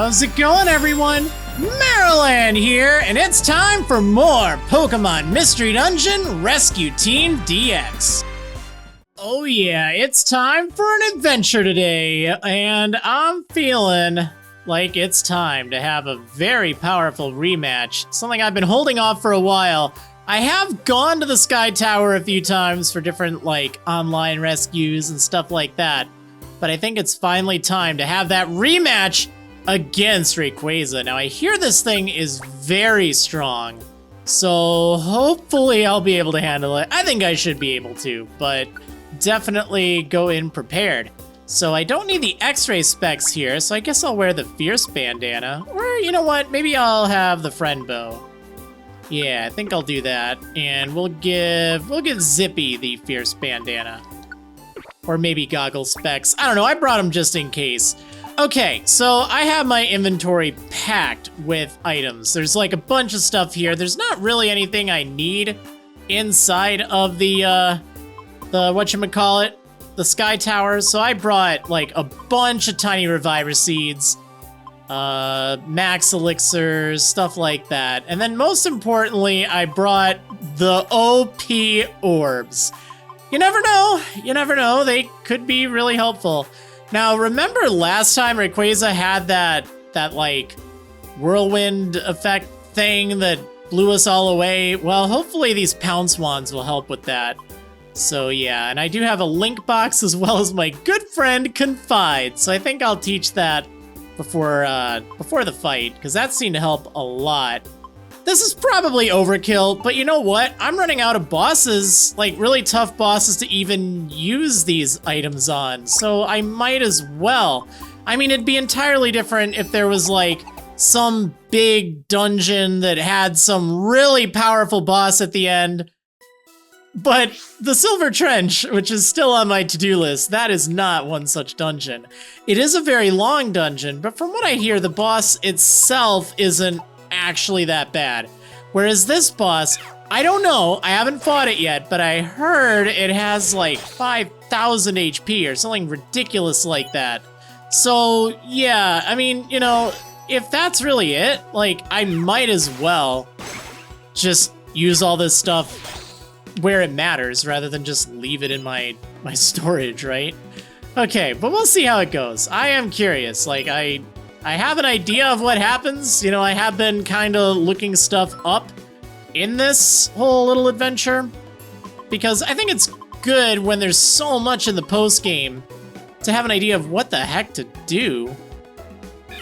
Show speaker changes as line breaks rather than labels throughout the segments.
How's it going, everyone? Marriland here, and it's time for more Pokemon Mystery Dungeon Rescue Team DX. Oh yeah, it's time for an adventure today, and I'm feeling like it's time to have a very powerful rematch, something I've been holding off for a while. I have gone to the Sky Tower a few times for different, online rescues and stuff like that, but I think it's finally time to have that rematch against Rayquaza. Now, I hear this thing is very strong, so hopefully I'll be able to handle it. I think I should be able to, but definitely go in prepared. So I don't need the X-ray specs here, so I guess I'll wear the Fierce bandana. Or, you know what, maybe I'll have the Friend Bow. Yeah, I think I'll do that. And we'll give Zippy the Fierce bandana. Or maybe Goggle specs. I don't know, I brought them just in case. Okay, so I have my inventory packed with items. There's like a bunch of stuff here. There's not really anything I need inside of the whatchamacallit, the Sky Tower. So I brought like a bunch of tiny Reviver Seeds, Max Elixirs, stuff like that. And then most importantly, I brought the OP Orbs. You never know, they could be really helpful. Now, remember last time Rayquaza had that like whirlwind effect thing that blew us all away? Well, hopefully these Pounce Wands will help with that. So yeah, and I do have a link box as well as my good friend Confide. So I think I'll teach that before the fight, because that seemed to help a lot. This is probably overkill, but you know what? I'm running out of bosses, like really tough bosses to even use these items on, so I might as well. I mean, it'd be entirely different if there was like some big dungeon that had some really powerful boss at the end, but the Silver Trench, which is still on my to-do list, that is not one such dungeon. It is a very long dungeon, but from what I hear, the boss itself isn't actually that bad. Whereas this boss, I don't know, I haven't fought it yet, but I heard it has like 5,000 HP or something ridiculous like that. So yeah, I mean, you know, if that's really it, like I might as well just use all this stuff where it matters rather than just leave it in my storage, right? Okay, but we'll see how it goes. I am curious, like I have an idea of what happens. You know, I have been kind of looking stuff up in this whole little adventure, because I think it's good when there's so much in the post-game to have an idea of what the heck to do.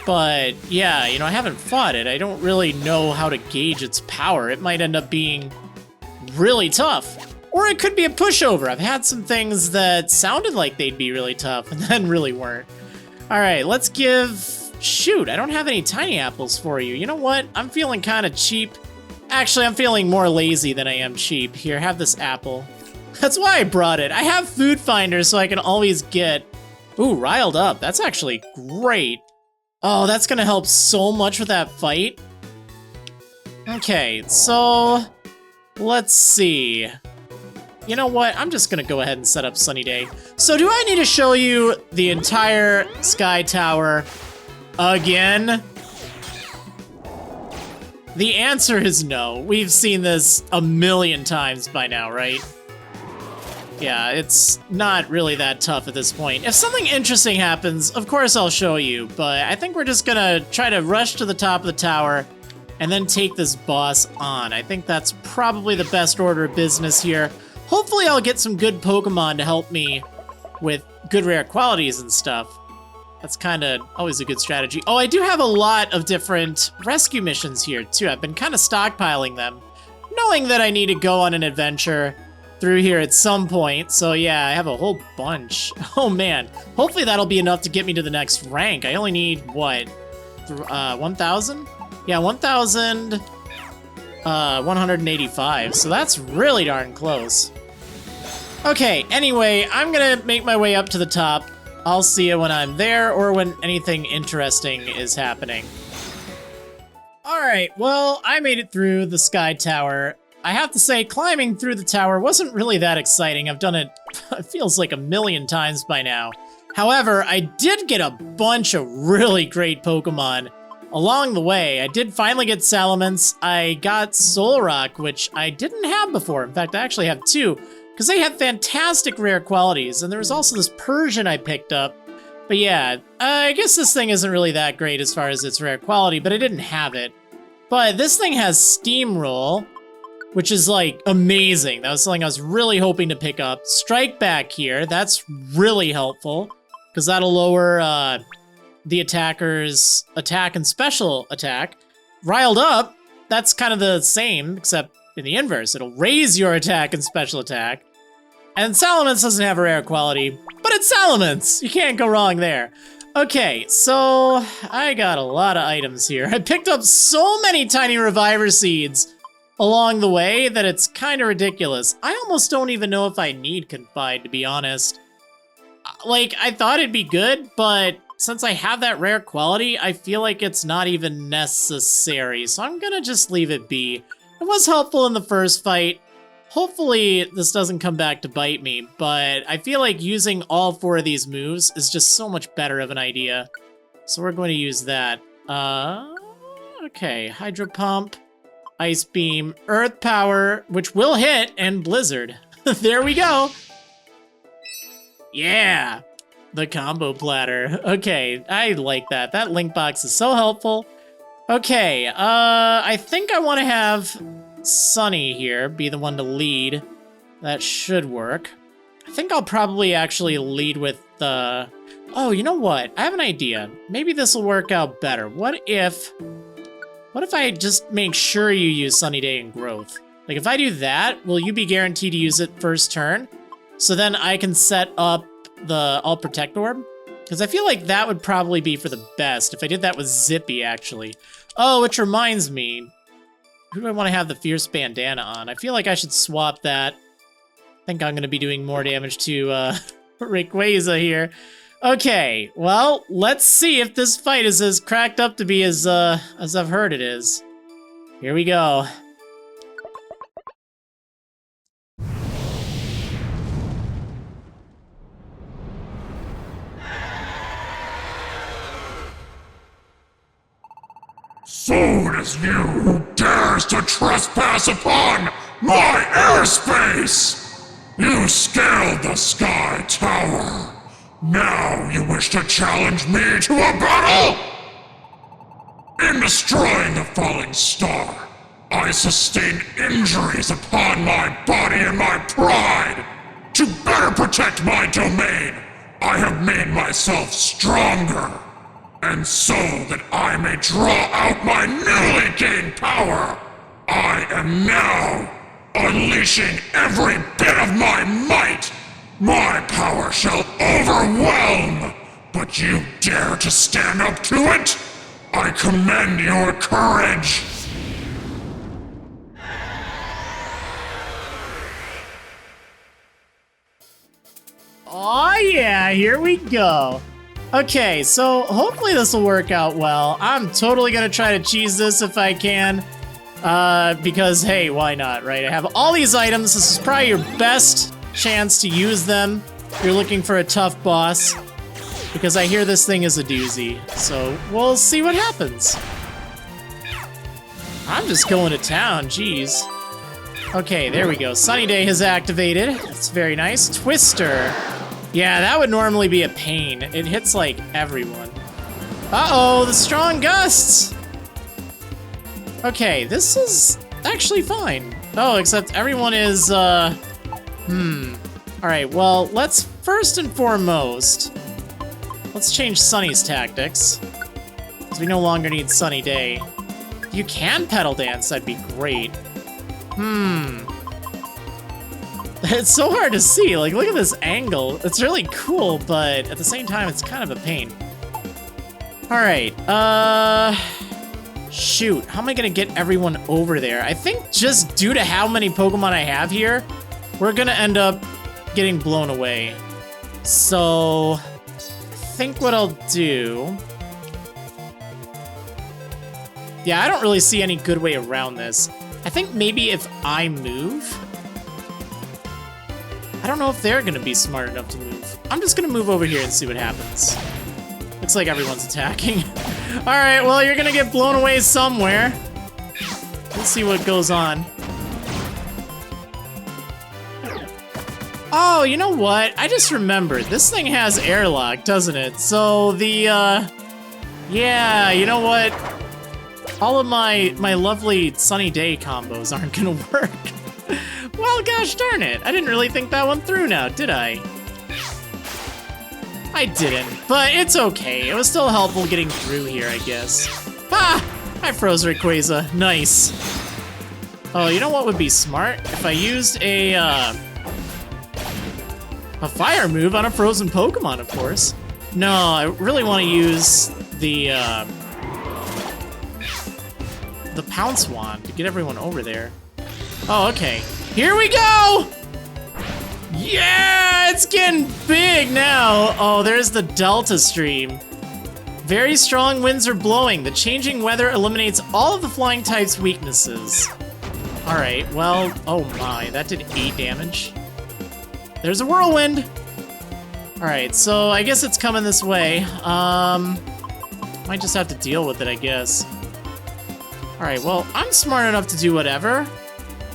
But yeah, you know, I haven't fought it. I don't really know how to gauge its power. It might end up being really tough, or it could be a pushover. I've had some things that sounded like they'd be really tough and then really weren't. All right, let's give... Shoot, I don't have any tiny apples for you. You know what? I'm feeling kind of cheap. Actually, I'm feeling more lazy than I am cheap. Here, have this apple. That's why I brought it. I have Food Finder, so I can always get... Ooh, Riled Up. That's actually great. Oh, that's gonna help so much with that fight. Okay, so... let's see. You know what? I'm just gonna go ahead and set up Sunny Day. So do I need to show you the entire Sky Tower again? The answer is no. We've seen this a million times by now, right? Yeah, it's not really that tough at this point. If something interesting happens, of course I'll show you, but I think we're just gonna try to rush to the top of the tower and then take this boss on. I think that's probably the best order of business here. Hopefully I'll get some good Pokemon to help me with good rare qualities and stuff. That's kind of always a good strategy. Oh, I do have a lot of different rescue missions here, too. I've been kind of stockpiling them, knowing that I need to go on an adventure through here at some point. So yeah, I have a whole bunch. Oh man, hopefully that'll be enough to get me to the next rank. I only need, what, 1,000? Yeah, 1,185, so that's really darn close. Okay, anyway, I'm gonna make my way up to the top. I'll see you when I'm there or when anything interesting is happening. Alright, well, I made it through the Sky Tower. I have to say, climbing through the tower wasn't really that exciting. I've done it, it feels like a million times by now. However, I did get a bunch of really great Pokemon along the way, I did finally get Salamence. I got Solrock, which I didn't have before. In fact, I actually have 2, because they have fantastic rare qualities. And there was also this Persian I picked up. But yeah, I guess this thing isn't really that great as far as its rare quality, but I didn't have it. But this thing has Steamroll, which is like amazing. That was something I was really hoping to pick up. Strike Back here, that's really helpful, because that'll lower the attacker's attack and special attack. Riled Up, that's kind of the same, except in the inverse. It'll raise your attack and special attack. And Salamence doesn't have a rare quality, but it's Salamence! You can't go wrong there. Okay, so I got a lot of items here. I picked up so many tiny Reviver Seeds along the way that it's kind of ridiculous. I almost don't even know if I need Confide, to be honest. Like, I thought it'd be good, but since I have that rare quality, I feel like it's not even necessary, so I'm gonna just leave it be. It was helpful in the first fight. Hopefully this doesn't come back to bite me, but I feel like using all 4 of these moves is just so much better of an idea. So we're going to use that. Okay, Hydro Pump, Ice Beam, Earth Power, which will hit, and Blizzard. There we go. Yeah, the combo platter. Okay, I like that. That link box is so helpful. Okay, I think I want to have Sunny here be the one to lead. That should work. I think I'll probably actually lead with the... Oh, you know what? I have an idea. Maybe this will work out better. What if I just make sure you use Sunny Day and Growth? Like, if I do that, will you be guaranteed to use it first turn? So then I can set up the All Protect Orb? Because I feel like that would probably be for the best if I did that with Zippy, actually. Oh, which reminds me, who do I want to have the Fierce Bandana on? I feel like I should swap that. I think I'm going to be doing more damage to Rayquaza here. Okay, well, let's see if this fight is as cracked up to be as I've heard it is. Here we go.
So it is you who dares to trespass upon my airspace! You scaled the Sky Tower. Now you wish to challenge me to a battle? In destroying the falling star, I sustained injuries upon my body and my pride. To better protect my domain, I have made myself stronger. And so that I may draw out my newly gained power, I am now unleashing every bit of my might. My power shall overwhelm, but you dare to stand up to it? I commend your courage.
Oh yeah, here we go. Okay, so hopefully this will work out well. I'm totally gonna try to cheese this if I can. Because, hey, why not, right? I have all these items. This is probably your best chance to use them if you're looking for a tough boss. Because I hear this thing is a doozy. So, we'll see what happens. I'm just going to town, jeez. Okay, there we go. Sunny Day has activated. That's very nice. Twister. Yeah, that would normally be a pain. It hits, like, everyone. Uh-oh, the strong gusts! Okay, this is actually fine. Oh, except everyone is, Alright, well, let's first and foremost, let's change Sunny's tactics. Because we no longer need Sunny Day. If you can pedal dance, that'd be great. It's so hard to see. Like, look at this angle. It's really cool, but at the same time, it's kind of a pain. Alright, shoot, how am I gonna get everyone over there? I think just due to how many Pokemon I have here, we're gonna end up getting blown away. So, I think what I'll do... Yeah, I don't really see any good way around this. I think maybe if I move... I don't know if they're gonna be smart enough to move. I'm just gonna move over here and see what happens. Looks like everyone's attacking. Alright, well, you're gonna get blown away somewhere. Let's see what goes on. Oh, you know what? I just remembered. This thing has airlock, doesn't it? So the, yeah, you know what? All of my lovely sunny day combos aren't gonna work. Well, gosh darn it. I didn't really think that one through now, did I? I didn't, but it's okay. It was still helpful getting through here, I guess. Ah! I froze Rayquaza. Nice. Oh, you know what would be smart? If I used a fire move on a frozen Pokemon, of course. No, I really want to use the Pounce Wand to get everyone over there. Oh, okay. Here we go! Yeah, it's getting big now. Oh, there's the Delta Stream. Very strong winds are blowing. The changing weather eliminates all of the flying type's weaknesses. All right, well, oh my, that did 8 damage. There's a whirlwind. All right, so I guess it's coming this way. Might just have to deal with it, I guess. All right, well, I'm smart enough to do whatever.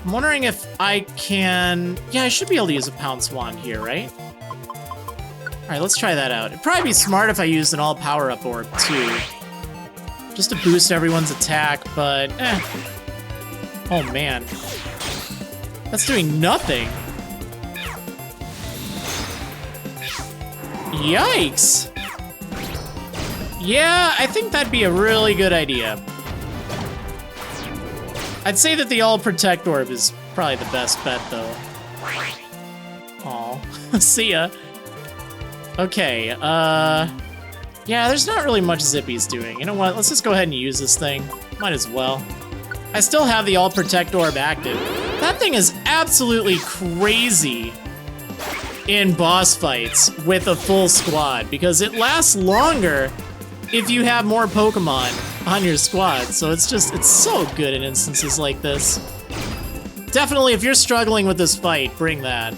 I'm wondering if I can... Yeah, I should be able to use a Pounce Wand here, right? All right, let's try that out. It'd probably be smart if I used an all power-up orb, too. Just to boost everyone's attack, but oh, man. That's doing nothing. Yikes! Yeah, I think that'd be a really good idea. I'd say that the All Protect Orb is probably the best bet, though. Aw. See ya. Okay, yeah, there's not really much Zippy's doing. You know what? Let's just go ahead and use this thing. Might as well. I still have the All Protect Orb active. That thing is absolutely crazy in boss fights with a full squad, because it lasts longer if you have more Pokemon on your squad. So it's so good in instances like this. Definitely, if you're struggling with this fight, bring that.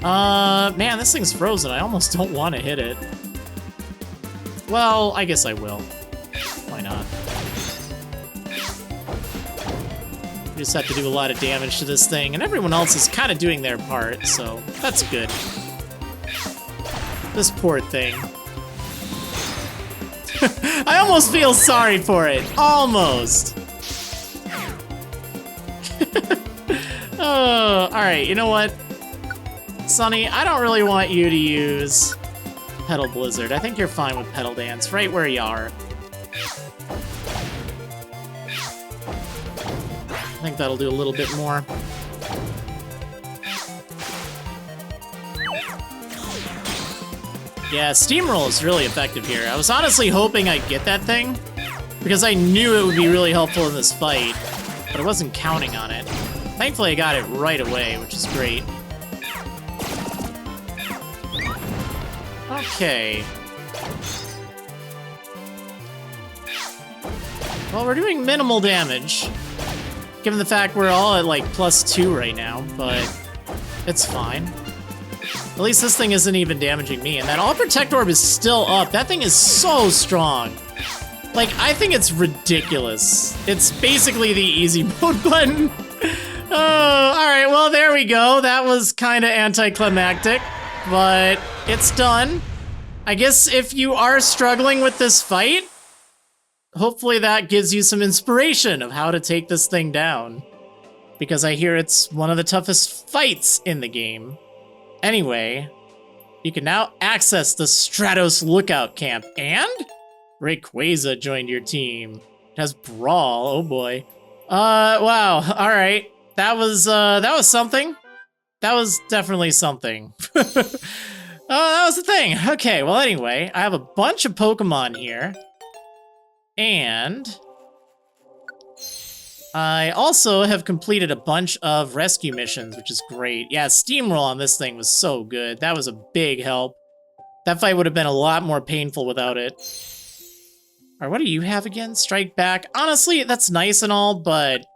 Man, this thing's frozen. I almost don't want to hit it. Well, I guess I will. Why not? We just have to do a lot of damage to this thing, and everyone else is kind of doing their part, so that's good. This poor thing. I almost feel sorry for it. Almost. Oh, alright, you know what? Sunny, I don't really want you to use Petal Blizzard. I think you're fine with Petal Dance, right where you are. I think that'll do a little bit more. Yeah, Steamroll is really effective here. I was honestly hoping I'd get that thing, because I knew it would be really helpful in this fight, but I wasn't counting on it. Thankfully, I got it right away, which is great. Okay. Well, we're doing minimal damage, given the fact we're all at like +2 right now, but it's fine. At least this thing isn't even damaging me, and that All Protect Orb is still up. That thing is so strong. Like, I think it's ridiculous. It's basically the easy mode button. Oh, alright, well, there we go. That was kind of anticlimactic, but it's done. I guess if you are struggling with this fight, hopefully that gives you some inspiration of how to take this thing down, because I hear it's one of the toughest fights in the game. Anyway, you can now access the Stratos Lookout Camp, and Rayquaza joined your team. It has Brawl, oh boy. Wow, all right. That was something. That was definitely something. Oh, that was the thing. Okay, well anyway, I have a bunch of Pokemon here. And I also have completed a bunch of rescue missions, which is great. Yeah, Steamroll on this thing was so good. That was a big help. That fight would have been a lot more painful without it. All right, what do you have again? Strike Back. Honestly, that's nice and all, but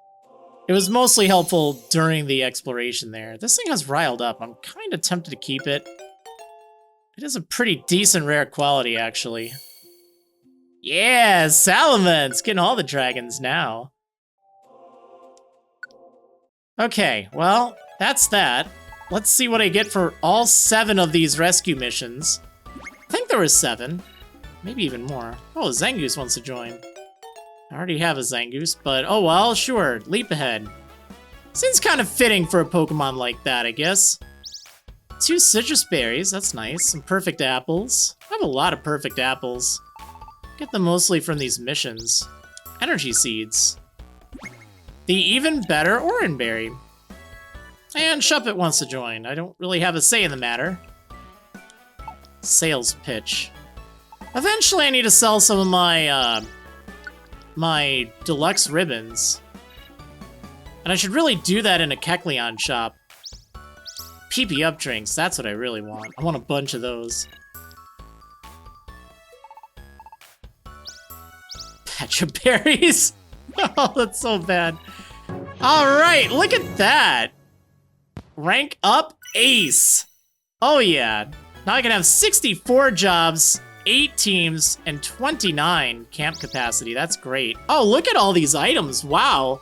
it was mostly helpful during the exploration there. This thing has Riled Up. I'm kind of tempted to keep it. It is a pretty decent rare quality, actually. Yeah, Salamence! Getting all the dragons now. Okay, well, that's that. Let's see what I get for all 7 of these rescue missions. I think there was 7. Maybe even more. Oh, Zangoose wants to join. I already have a Zangoose, but oh well, sure. Leap ahead. Seems kind of fitting for a Pokemon like that, I guess. 2 citrus berries, that's nice. Some perfect apples. I have a lot of perfect apples. Get them mostly from these missions. Energy seeds. The even better Oranberry. And Shuppet wants to join. I don't really have a say in the matter. Sales pitch. Eventually I need to sell some of my, my deluxe ribbons. And I should really do that in a Kecleon shop. PP up drinks, that's what I really want. I want a bunch of those. Patch of berries? Oh, that's so bad. Alright, look at that! Rank up ace! Oh yeah. Now I can have 64 jobs, 8 teams, and 29 camp capacity. That's great. Oh, look at all these items. Wow.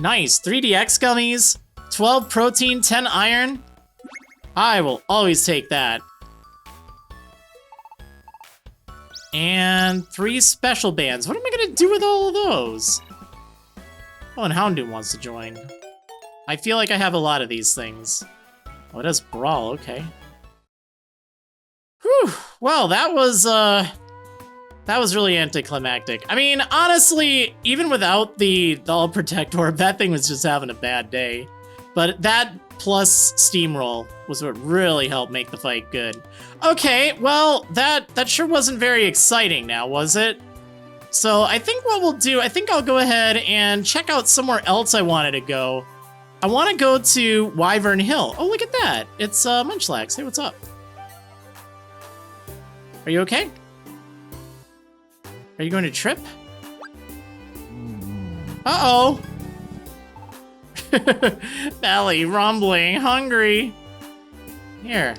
Nice. 3DX gummies, 12 protein, 10 iron. I will always take that. And 3 special bands. What am I gonna do with all of those? Oh, and Houndoom wants to join. I feel like I have a lot of these things. Oh, it has Brawl, okay. Whew, well, that was really anticlimactic. I mean, honestly, even without the All Protect Orb, that thing was just having a bad day. But that plus Steamroll was what really helped make the fight good. Okay, well, that sure wasn't very exciting now, was it? So I think what we'll do, I think I'll go ahead and check out somewhere else I wanted to go. I want to go to Wyvern Hill. Oh, look at that. It's Munchlax. Hey, what's up? Are you okay? Are you going to trip? Uh-oh. Belly rumbling, hungry. Here.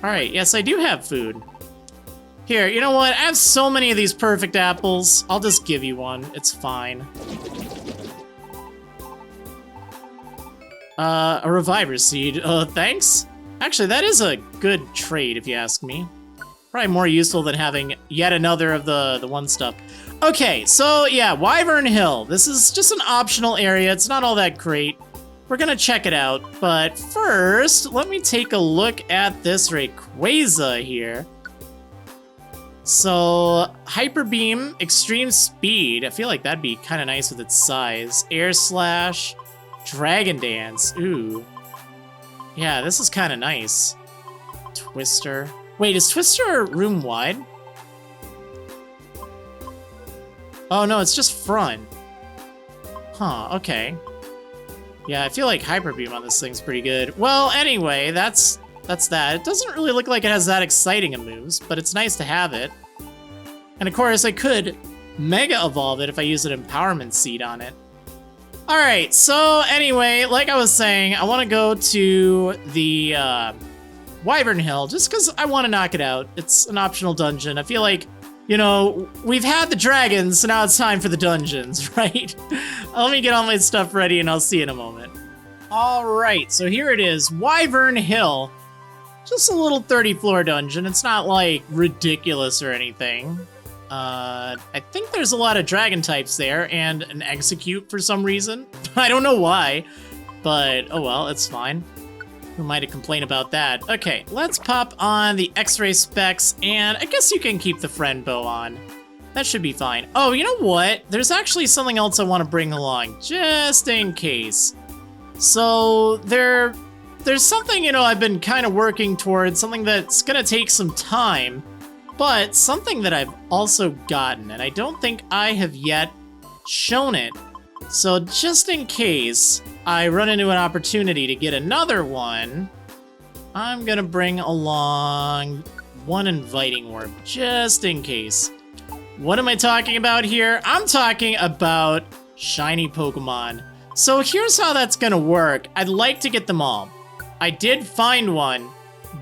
Alright, yes, I do have food. Here, you know what? I have so many of these perfect apples. I'll just give you one. It's fine. A Reviver Seed. Thanks? Actually, that is a good trade, if you ask me. Probably more useful than having yet another of the one stuff. Okay, so yeah, Wyvern Hill. This is just an optional area. It's not all that great. We're gonna check it out, but first, let me take a look at this Rayquaza here. So, Hyper Beam, Extreme Speed. I feel like that'd be kind of nice with its size. Air Slash, Dragon Dance. Ooh. Yeah, this is kind of nice. Twister. Wait, is Twister room wide? Oh no, it's just front. Huh, okay. Yeah, I feel like Hyper Beam on this thing's pretty good. Well, anyway, that's that. It doesn't really look like it has that exciting of moves, but it's nice to have it. And of course, I could Mega Evolve it if I use an Empowerment Seed on it. Alright, so anyway, like I was saying, I want to go to the Wyvern Hill, just because I want to knock it out. It's an optional dungeon. I feel like, you know, we've had the dragons, so now it's time for the dungeons, right? Let me get all my stuff ready and I'll see you in a moment. Alright, so here it is, Wyvern Hill. Just a little 30-floor dungeon. It's not, like, ridiculous or anything. I think there's a lot of dragon types there, and an Execute for some reason. I don't know why, but oh well, it's fine. Who am I to complain about that? Okay, let's pop on the X-ray specs, and I guess you can keep the friend bow on. That should be fine. Oh, you know what? There's actually something else I want to bring along, just in case. So, there's something, you know, I've been kind of working towards, something that's gonna take some time, but something that I've also gotten, and I don't think I have yet shown it. So just in case I run into an opportunity to get another one, I'm gonna bring along one inviting orb, just in case. What am I talking about here? I'm talking about shiny Pokemon. So here's how that's gonna work. I'd like to get them all. I did find one,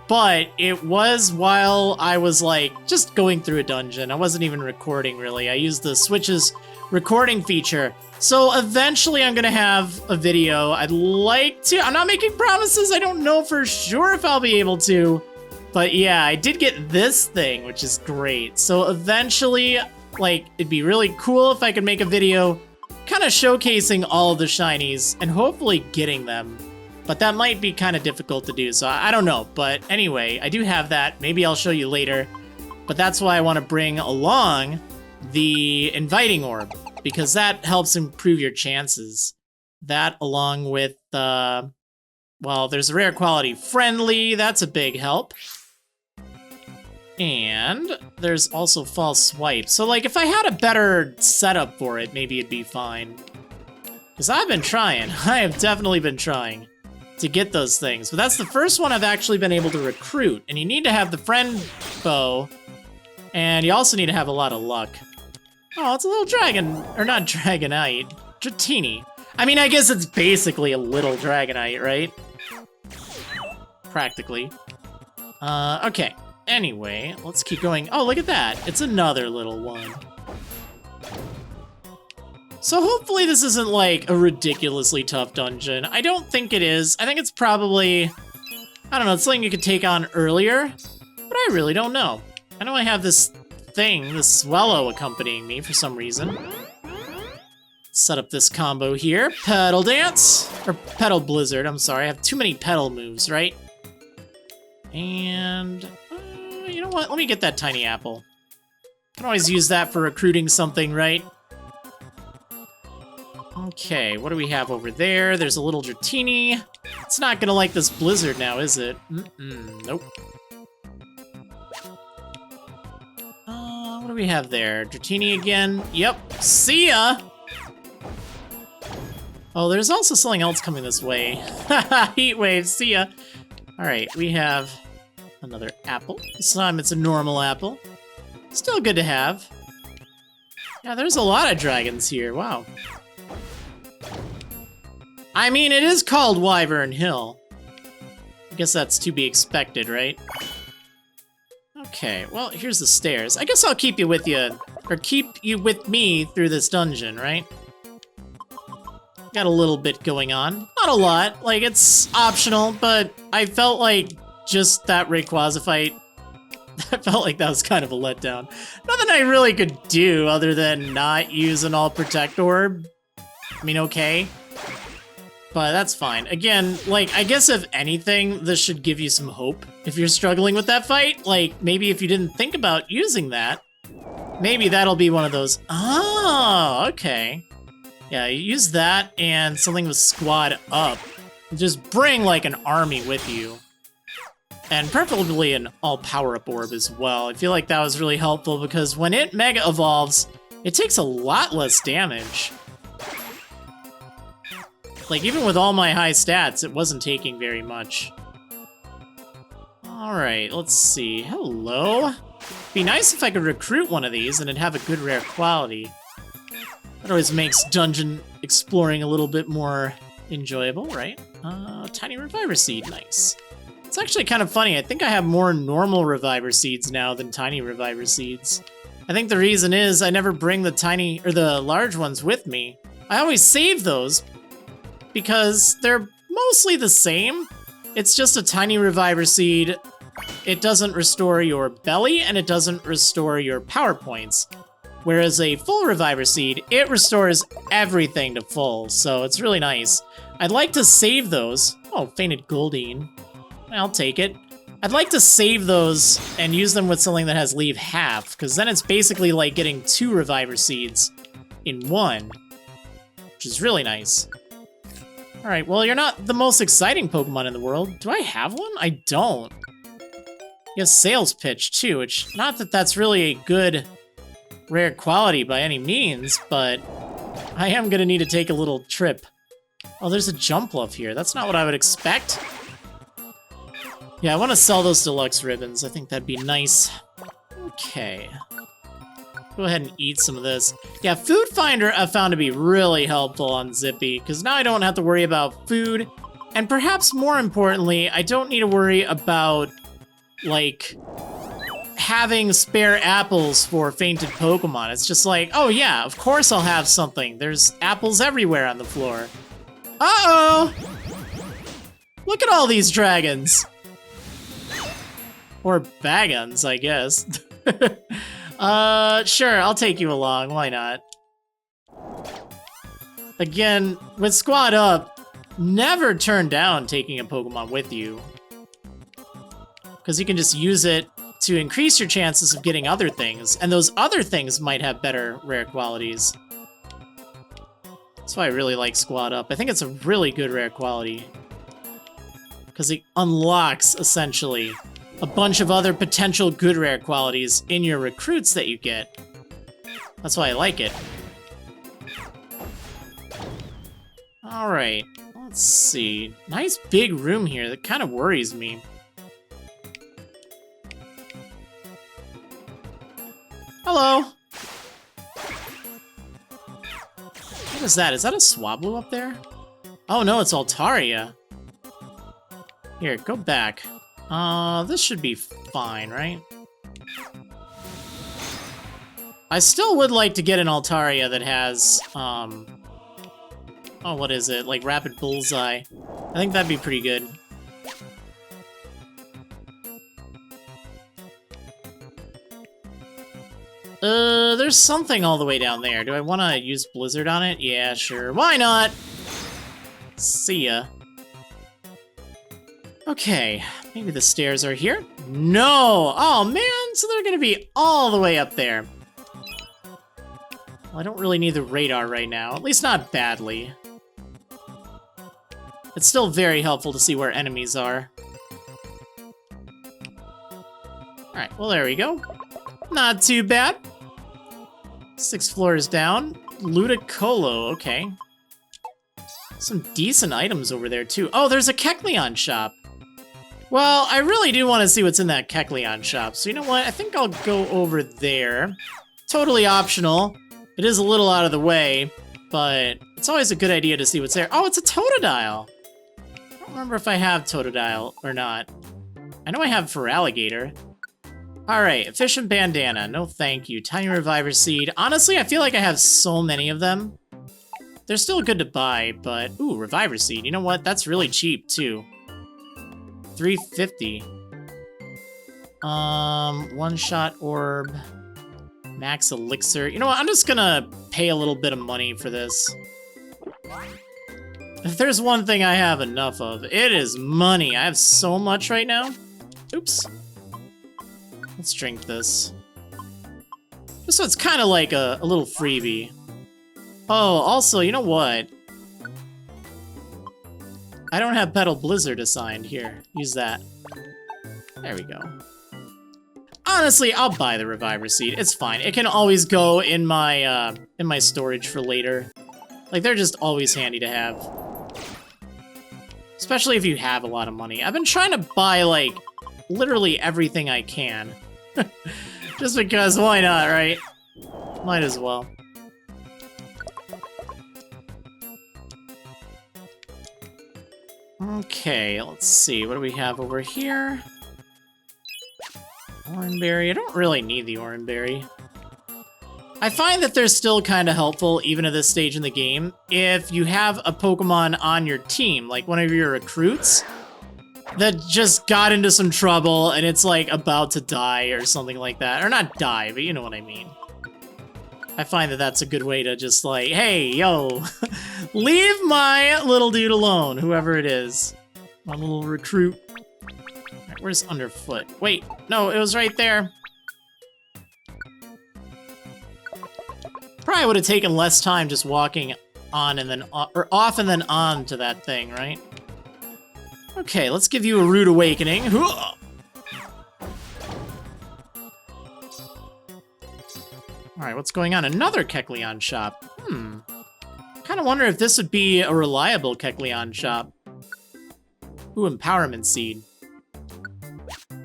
but it was while I was like just going through a dungeon. I wasn't even recording really. I used the Switch's recording feature. So eventually I'm gonna have a video. I'd like to. I'm not making promises. I don't know for sure if I'll be able to. But yeah, I did get this thing, which is great. So eventually, like, it'd be really cool if I could make a video kind of showcasing all of the shinies and hopefully getting them. But that might be kind of difficult to do, so I don't know. But anyway, I do have that. Maybe I'll show you later. But that's why I want to bring along the inviting orb, because that helps improve your chances. That along with, well, there's a rare quality friendly. That's a big help. And there's also false swipe. So like if I had a better setup for it, maybe it'd be fine. Because I've been trying. I have definitely been trying to get those things. But that's the first one I've actually been able to recruit. And you need to have the friend bow. And you also need to have a lot of luck. Oh, it's a little dragon, or not dragonite, Dratini. I mean, I guess it's basically a little dragonite, right? Practically. Okay. Anyway, let's keep going. Oh, look at that. It's another little one. So hopefully this isn't like a ridiculously tough dungeon. I don't think it is. I think it's probably, I don't know, it's something you could take on earlier, but I really don't know. I know I have this thing, this swallow accompanying me for some reason. Set up this combo here. Petal Dance, or Petal Blizzard, I'm sorry. I have too many petal moves, right? And you know what? Let me get that tiny apple. I can always use that for recruiting something, right? Okay, what do we have over there? There's a little Dratini. It's not gonna like this blizzard now, is it? Nope. What do we have there? Dratini again. Yep, see ya! Oh, there's also something else coming this way. Heat wave, see ya! Alright, we have another apple. This time it's a normal apple. Still good to have. Yeah, there's a lot of dragons here, wow. I mean, it is called Wyvern Hill. I guess that's to be expected, right? Okay, well, here's the stairs. I guess I'll keep you with you, or keep you with me through this dungeon, right? Got a little bit going on. Not a lot, like, it's optional, but I felt like just that Rayquaza fight, I felt like that was kind of a letdown. Nothing I really could do other than not use an all-protect orb. I mean, okay. But that's fine. Again, like, I guess if anything, this should give you some hope. If you're struggling with that fight, like, maybe if you didn't think about using that, maybe that'll be one of those, oh, okay. Yeah, you use that and something with squad up. Just bring, like, an army with you. And preferably an all power-up orb as well. I feel like that was really helpful because when it Mega Evolves, it takes a lot less damage. Like, even with all my high stats, it wasn't taking very much. Alright, let's see. Hello? Be nice if I could recruit one of these and it'd have a good rare quality. That always makes dungeon exploring a little bit more enjoyable, right? Tiny Reviver Seed, nice. It's actually kind of funny. I think I have more normal Reviver Seeds now than Tiny Reviver Seeds. I think the reason is I never bring the tiny, or the large ones with me. I always save those because they're mostly the same. It's just a Tiny Reviver Seed. It doesn't restore your belly and it doesn't restore your power points. Whereas a full Reviver Seed, it restores everything to full, so it's really nice. I'd like to save those. Oh, Fainted Goldeen. I'll take it. I'd like to save those and use them with something that has leave half, because then it's basically like getting 2 Reviver Seeds in one, which is really nice. Alright, well, you're not the most exciting Pokemon in the world. Do I have one? I don't. You have Sales Pitch, too, which, not that that's really a good rare quality by any means, but I am gonna need to take a little trip. Oh, there's a Jumpluff here. That's not what I would expect. Yeah, I want to sell those deluxe ribbons. I think that'd be nice. Okay. Go ahead and eat some of this. Yeah, Food Finder I found to be really helpful on Zippy, because now I don't have to worry about food, and perhaps more importantly, I don't need to worry about like having spare apples for fainted Pokemon. It's just like, oh yeah, of course I'll have something. There's apples everywhere on the floor. Uh-oh! Look at all these dragons. Or Baguns, I guess. Sure, I'll take you along, why not? Again, with Squad Up, never turn down taking a Pokemon with you. Because you can just use it to increase your chances of getting other things, and those other things might have better rare qualities. That's why I really like Squad Up. I think it's a really good rare quality. Because it unlocks, essentially, a bunch of other potential good rare qualities in your recruits that you get. That's why I like it. Alright, let's see. Nice big room here. That kind of worries me. Hello! What is that? Is that a Swablu up there? Oh no, it's Altaria. Here, go back. This should be fine, right? I still would like to get an Altaria that has, oh, what is it? Like Rapid Bullseye. I think that'd be pretty good. There's something all the way down there. Do I want to use Blizzard on it? Yeah, sure. Why not? See ya. Okay, maybe the stairs are here? No! Oh man, so they're gonna be all the way up there. Well, I don't really need the radar right now, at least not badly. It's still very helpful to see where enemies are. Alright, well there we go. Not too bad. 6 floors down. Ludicolo, okay. Some decent items over there too. Oh, there's a Kecleon shop. Well, I really do want to see what's in that Kecleon shop, so you know what? I think I'll go over there. Totally optional. It is a little out of the way, but it's always a good idea to see what's there. Oh, it's a Totodile! I don't remember if I have Totodile or not. I know I have Feraligatr. Alright, Efficient Bandana. No thank you. Tiny Reviver Seed. Honestly, I feel like I have so many of them. They're still good to buy, but... Ooh, Reviver Seed. You know what? That's really cheap, too. $3.50. One-shot orb. Max elixir. You know what? I'm just gonna pay a little bit of money for this. If there's one thing I have enough of, it is money. I have so much right now. Oops. Let's drink this. Just so it's kind of like a little freebie. Oh, also, you know what? I don't have Petal Blizzard assigned. Here, use that. There we go. Honestly, I'll buy the Reviver Seed. It's fine. It can always go in my storage for later. Like, they're just always handy to have. Especially if you have a lot of money. I've been trying to buy, like, literally everything I can. Just because, why not, right? Might as well. Okay, let's see. What do we have over here? Oranberry. I don't really need the Oranberry. I find that they're still kind of helpful, even at this stage in the game, if you have a Pokemon on your team, like one of your recruits, that just got into some trouble and it's like about to die or something like that. Or not die, but you know what I mean. I find that that's a good way to just like, hey, yo, leave my little dude alone, whoever it is. My little recruit. Right, where's Underfoot? Wait, no, it was right there. Probably would have taken less time just walking on and then, or off and then on to that thing, right? Okay, let's give you a rude awakening. Alright, what's going on? Another Kecleon shop. Kind of wonder if this would be a reliable Kecleon shop. Ooh, Empowerment Seed.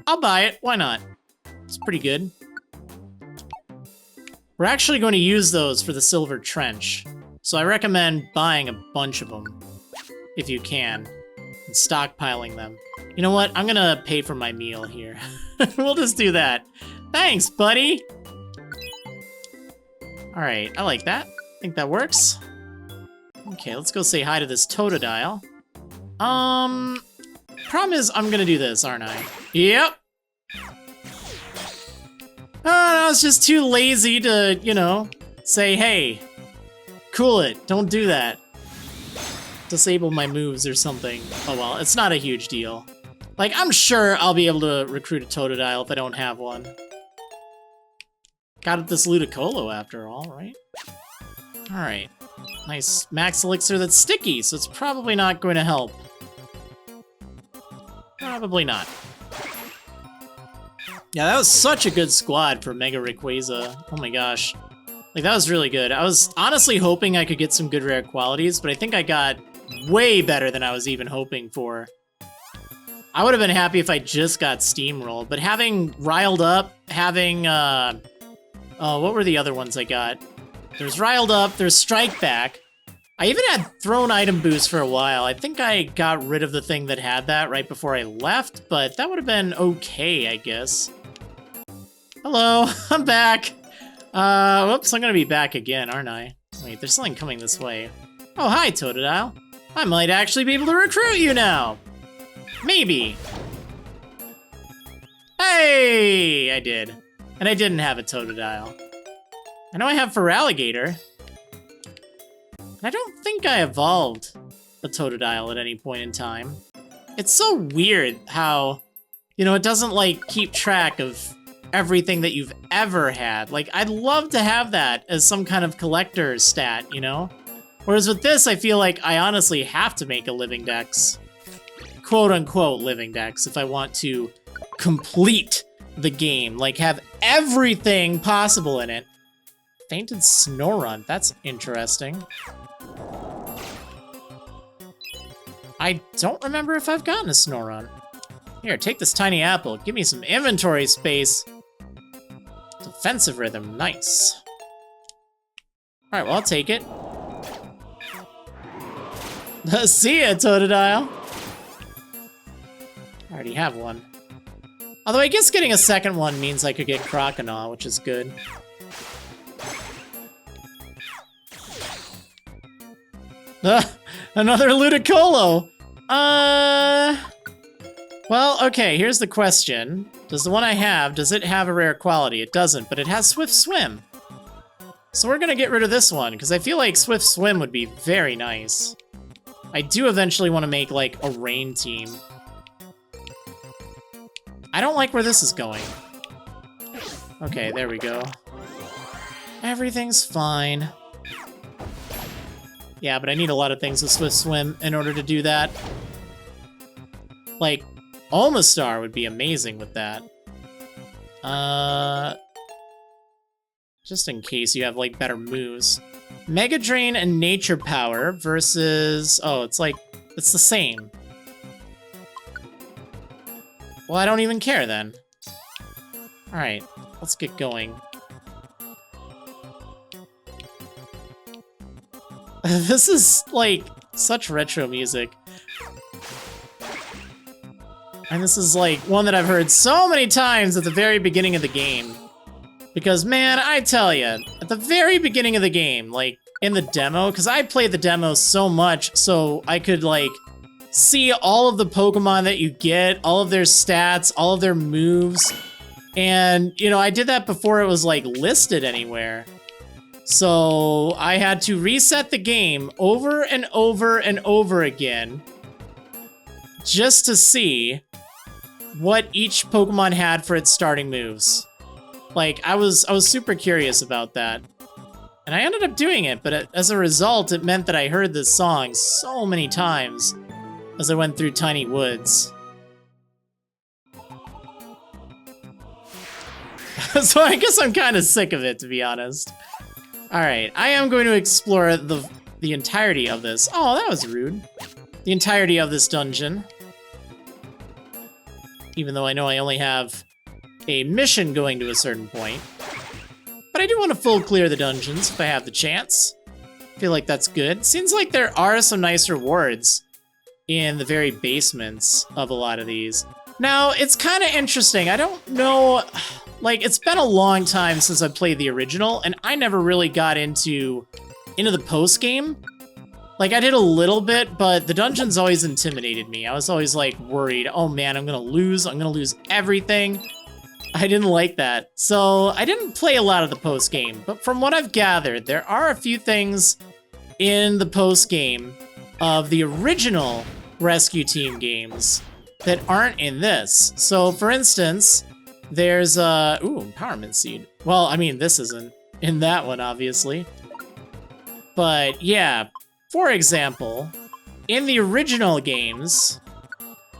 I'll buy it. Why not? It's pretty good. We're actually going to use those for the Silver Trench. So I recommend buying a bunch of them. If you can. And stockpiling them. You know what? I'm gonna pay for my meal here. We'll just do that. Thanks, buddy. All right, I like that. I think that works. Okay, let's go say hi to this Totodile. Problem is, I'm gonna do this, aren't I? Yep. I was just too lazy to, you know, say, hey, cool it, don't do that. Disable my moves or something. Oh well, it's not a huge deal. Like, I'm sure I'll be able to recruit a Totodile if I don't have one. Got this Ludicolo after all, right? Alright. Nice max elixir that's sticky, so it's probably not going to help. Probably not. Yeah, that was such a good squad for Mega Rayquaza. Oh my gosh. Like, that was really good. I was honestly hoping I could get some good rare qualities, but I think I got way better than I was even hoping for. I would have been happy if I just got steamrolled, but having Riled Up, having, what were the other ones I got? There's Riled Up, there's Strike Back. I even had Thrown Item Boost for a while. I think I got rid of the thing that had that right before I left, but that would have been okay, I guess. Hello, I'm back. Whoops, I'm gonna be back again, aren't I? Wait, there's something coming this way. Oh, hi, Totodile. I might actually be able to recruit you now. Maybe. Hey, I did. And I didn't have a Totodile. I know I have Feraligatr. I don't think I evolved a Totodile at any point in time. It's so weird how, you know, it doesn't, like, keep track of everything that you've ever had. Like, I'd love to have that as some kind of collector stat, you know? Whereas with this, I feel like I honestly have to make a living dex. Quote-unquote living dex if I want to complete the game. Like, have everything possible in it. Fainted Snorunt, that's interesting. I don't remember if I've gotten a Snorunt. Here, take this tiny apple. Give me some inventory space. Defensive rhythm, nice. Alright, well, I'll take it. See ya, Totodile. I already have one. Although I guess getting a second one means I could get Croconaw, which is good. Another Ludicolo! Well, okay, here's the question. Does the one I have, does it have a rare quality? It doesn't, but it has Swift Swim. So we're gonna get rid of this one, because I feel like Swift Swim would be very nice. I do eventually want to make, like, a rain team. I don't like where this is going. Okay, there we go. Everything's fine. Yeah, but I need a lot of things with Swift Swim in order to do that. Like, Omastar would be amazing with that. Just in case you have, like, better moves. Mega Drain and Nature Power versus... Oh, it's like... It's the same. Well, I don't even care then. Alright, let's get going. This is, like, such retro music. And this is, like, one that I've heard so many times at the very beginning of the game. Because, man, I tell ya, at the very beginning of the game, like, in the demo, because I played the demo so much so I could, like, see all of the Pokemon that you get, all of their stats, all of their moves. And, you know, I did that before it was, like, listed anywhere. So I had to reset the game over and over and over again just to see what each Pokemon had for its starting moves. Like, I was super curious about that. And I ended up doing it, but as a result, it meant that I heard this song so many times as I went through Tiny Woods. So I guess I'm kind of sick of it, to be honest. Alright, I am going to explore the entirety of this. Oh, that was rude. The entirety of this dungeon. Even though I know I only have a mission going to a certain point. But I do want to full clear the dungeons if I have the chance. I feel like that's good. Seems like there are some nice rewards in the very basements of a lot of these. Now, it's kind of interesting. I don't know, like, it's been a long time since I played the original, and I never really got into the post-game. Like, I did a little bit, but the dungeons always intimidated me. I was always, like, worried, oh man, I'm gonna lose everything. I didn't like that. So, I didn't play a lot of the post-game, but from what I've gathered, there are a few things in the post-game of the original Rescue Team games that aren't in this. So, for instance, there's Empowerment Seed. Well, I mean, this isn't in that one, obviously. But yeah, for example, in the original games,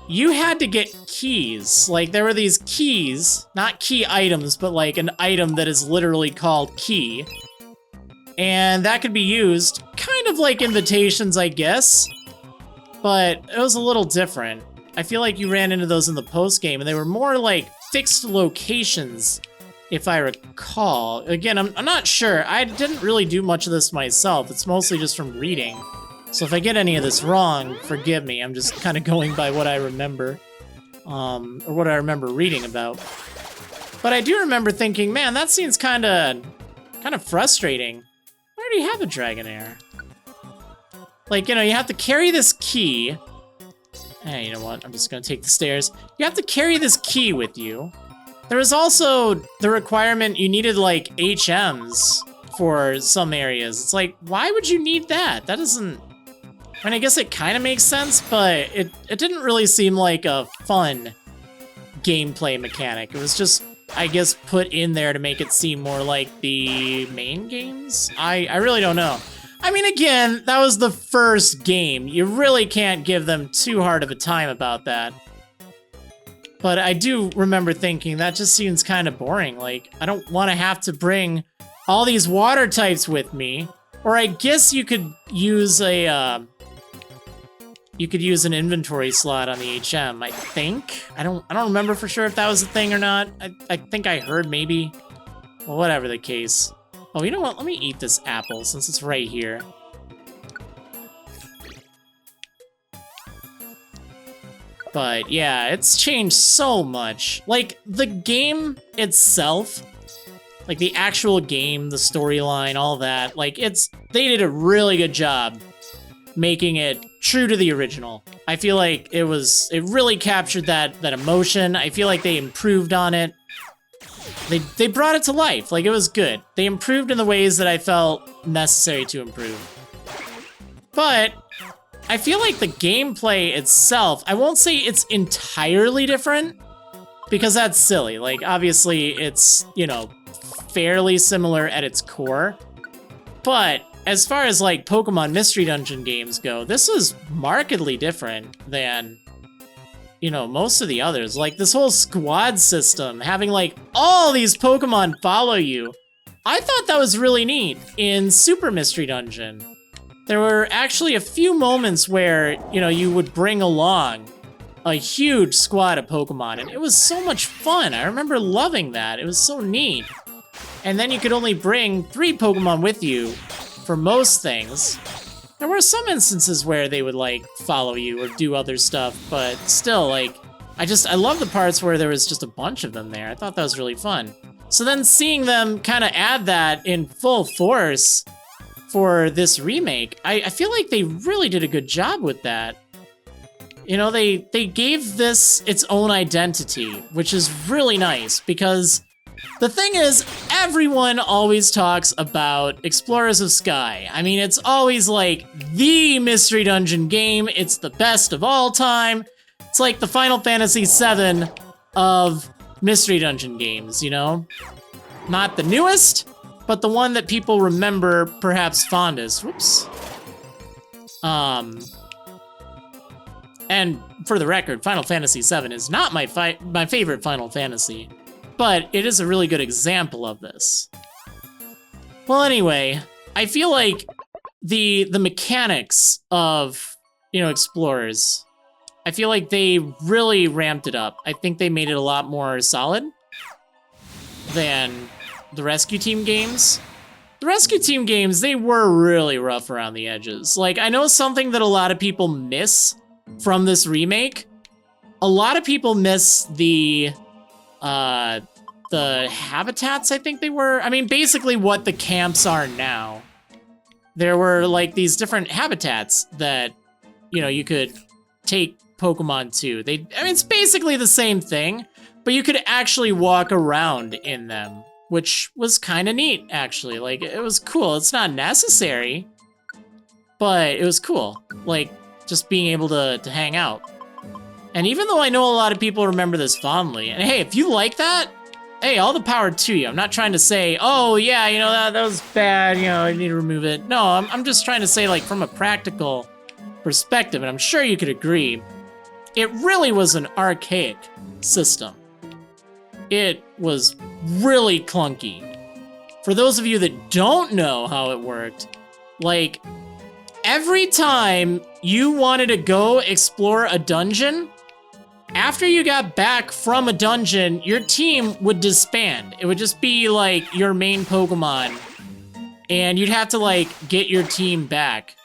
you had to get keys. Like, there were these keys, not key items, but like an item that is literally called key. And that could be used kind of like invitations, I guess, but it was a little different. I feel like you ran into those in the post-game, and they were more like fixed locations, if I recall. Again, I'm not sure. I didn't really do much of this myself. It's mostly just from reading. So if I get any of this wrong, forgive me. I'm just kind of going by what I remember, or what I remember reading about. But I do remember thinking, man, that seems kind of frustrating. I already have a Dragonair. Like, you know, you have to carry this key. Hey, you know what? I'm just gonna take the stairs. You have to carry this key with you. There was also the requirement you needed, like, HMs for some areas. It's like, why would you need that? That doesn't... I mean, I guess it kind of makes sense, but it didn't really seem like a fun gameplay mechanic. It was just, I guess, put in there to make it seem more like the main games? I really don't know. I mean, again, that was the first game. You really can't give them too hard of a time about that. But I do remember thinking, that just seems kind of boring. Like, I don't want to have to bring all these water types with me. Or I guess you could use a, you could use an inventory slot on the HM, I think. I don't remember for sure if that was a thing or not. I think I heard maybe. Well, whatever the case. Oh, you know what? Let me eat this apple since it's right here. But yeah, it's changed so much. Like, the game itself, like the actual game, the storyline, all that, like, they did a really good job making it true to the original. I feel like it really captured that emotion. I feel like they improved on it. They brought it to life. Like, it was good. They improved in the ways that I felt necessary to improve. But I feel like the gameplay itself, I won't say it's entirely different, because that's silly. Like, obviously, it's, you know, fairly similar at its core. But as far as, like, Pokemon Mystery Dungeon games go, this was markedly different than, you know, most of the others. Like, this whole squad system, having, like, all these Pokemon follow you. I thought that was really neat in Super Mystery Dungeon. There were actually a few moments where, you know, you would bring along a huge squad of Pokemon, and it was so much fun. I remember loving that. It was so neat. And then you could only bring 3 Pokemon with you for most things. There were some instances where they would, like, follow you or do other stuff, but still, like, I love the parts where there was just a bunch of them there. I thought that was really fun. So then seeing them kind of add that in full force for this remake, I feel like they really did a good job with that. You know, they gave this its own identity, which is really nice, because the thing is, everyone always talks about Explorers of Sky. I mean, it's always like the Mystery Dungeon game. It's the best of all time. It's like the Final Fantasy VII of Mystery Dungeon games, you know? Not the newest, but the one that people remember perhaps fondest. Whoops. And for the record, Final Fantasy VII is not my favorite Final Fantasy, but it is a really good example of this. Well, anyway, I feel like the mechanics of, you know, Explorers, I feel like they really ramped it up. I think they made it a lot more solid than the Rescue Team games. The Rescue Team games, they were really rough around the edges. Like, I know something that a lot of people miss from this remake, a lot of people miss the habitats, I think they were. I mean, basically what the camps are now. There were like these different habitats that, you know, you could take Pokemon to. I mean, it's basically the same thing, but you could actually walk around in them, which was kind of neat, actually. Like, it was cool. It's not necessary, but it was cool. Like, just being able to hang out. And even though I know a lot of people remember this fondly, and hey, if you like that, hey, all the power to you. I'm not trying to say, oh yeah, you know, that was bad, you know, I need to remove it. No, I'm just trying to say, like, from a practical perspective, and I'm sure you could agree, it really was an archaic system. It was really clunky. For those of you that don't know how it worked, like, every time you wanted to go explore a dungeon, after you got back from a dungeon, your team would disband. It would just be like your main Pokemon, and you'd have to like get your team back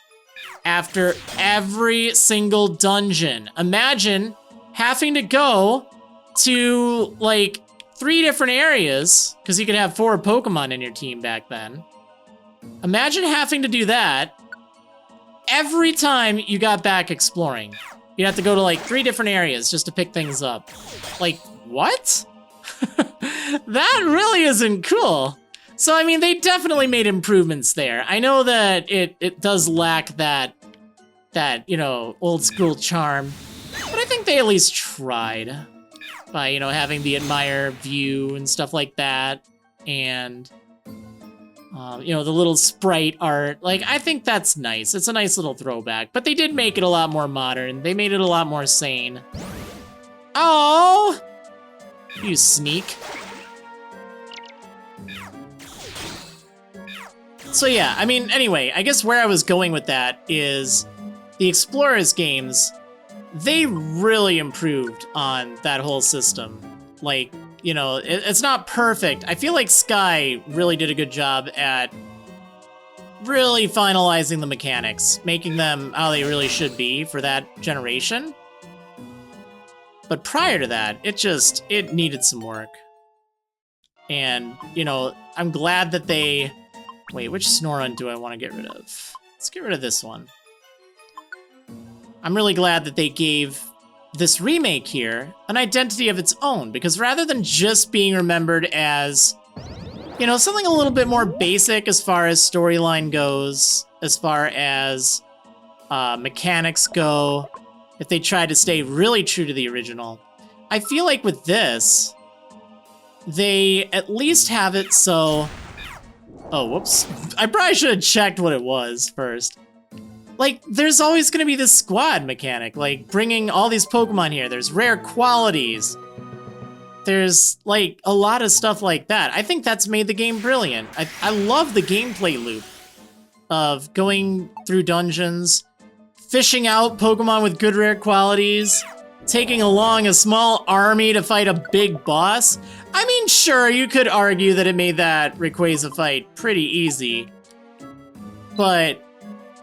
after every single dungeon. Imagine having to go to like 3 different areas, because you could have 4 Pokemon in your team back then. Imagine having to do that every time you got back exploring. You'd have to go to like 3 different areas just to pick things up. Like, what? That really isn't cool. So, I mean, they definitely made improvements there. I know that it does lack that, you know, old school charm, but I think they at least tried by, you know, having the admire view and stuff like that. And, you know, the little sprite art. Like, I think that's nice. It's a nice little throwback. But they did make it a lot more modern. They made it a lot more sane. Oh! You sneak. So yeah, I mean, anyway, I guess where I was going with that is the Explorers games, they really improved on that whole system. Like, you know, it's not perfect. I feel like Sky really did a good job at really finalizing the mechanics, making them how they really should be for that generation. But prior to that, it needed some work. And, you know, I'm glad that they... Wait, which Snorunt do I want to get rid of? Let's get rid of this one. I'm really glad that they gave this remake here an identity of its own, because rather than just being remembered as, you know, something a little bit more basic as far as storyline goes, as far as mechanics go, if they tried to stay really true to the original, I feel like with this, they at least have it so... Oh, whoops. I probably should have checked what it was first. Like, there's always gonna be this squad mechanic, like, bringing all these Pokemon here. There's rare qualities. There's, like, a lot of stuff like that. I think that's made the game brilliant. I love the gameplay loop of going through dungeons, fishing out Pokemon with good rare qualities, taking along a small army to fight a big boss. I mean, sure, you could argue that it made that Rayquaza fight pretty easy, but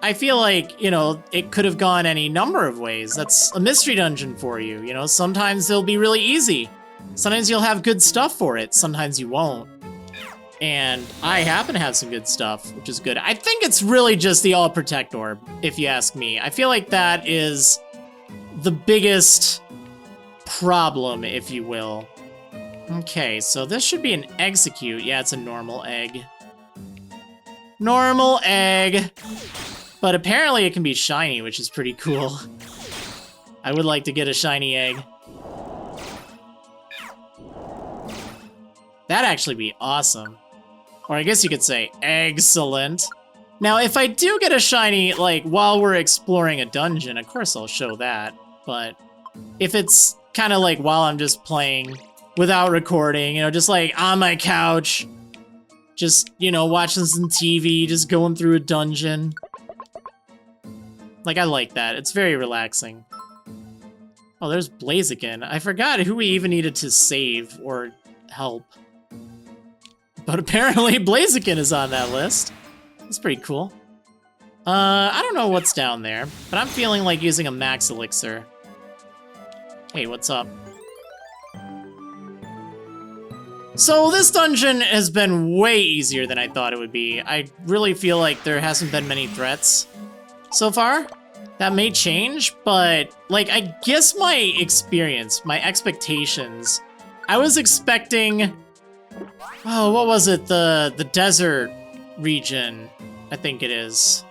I feel like, you know, it could have gone any number of ways. That's a mystery dungeon for you. You know, sometimes they'll be really easy. Sometimes you'll have good stuff for it. Sometimes you won't. And I happen to have some good stuff, which is good. I think it's really just the All Protect Orb, if you ask me. I feel like that is the biggest problem, if you will. Okay, so this should be an Execute. Yeah, it's a normal egg. Normal egg. But apparently it can be shiny, which is pretty cool. I would like to get a shiny egg. That'd actually be awesome. Or I guess you could say excellent. Now, if I do get a shiny, like, while we're exploring a dungeon, of course I'll show that. But if it's kind of like while I'm just playing without recording, you know, just like on my couch, just, you know, watching some TV, just going through a dungeon. Like, I like that. It's very relaxing. Oh, there's Blaziken. I forgot who we even needed to save or help. But apparently Blaziken is on that list. That's pretty cool. I don't know what's down there, but I'm feeling like using a max elixir. Hey, what's up? So this dungeon has been way easier than I thought it would be. I really feel like there hasn't been many threats so far. That may change, but like, I guess my experience, my expectations, I was expecting, oh, what was it? The desert region, I think it is.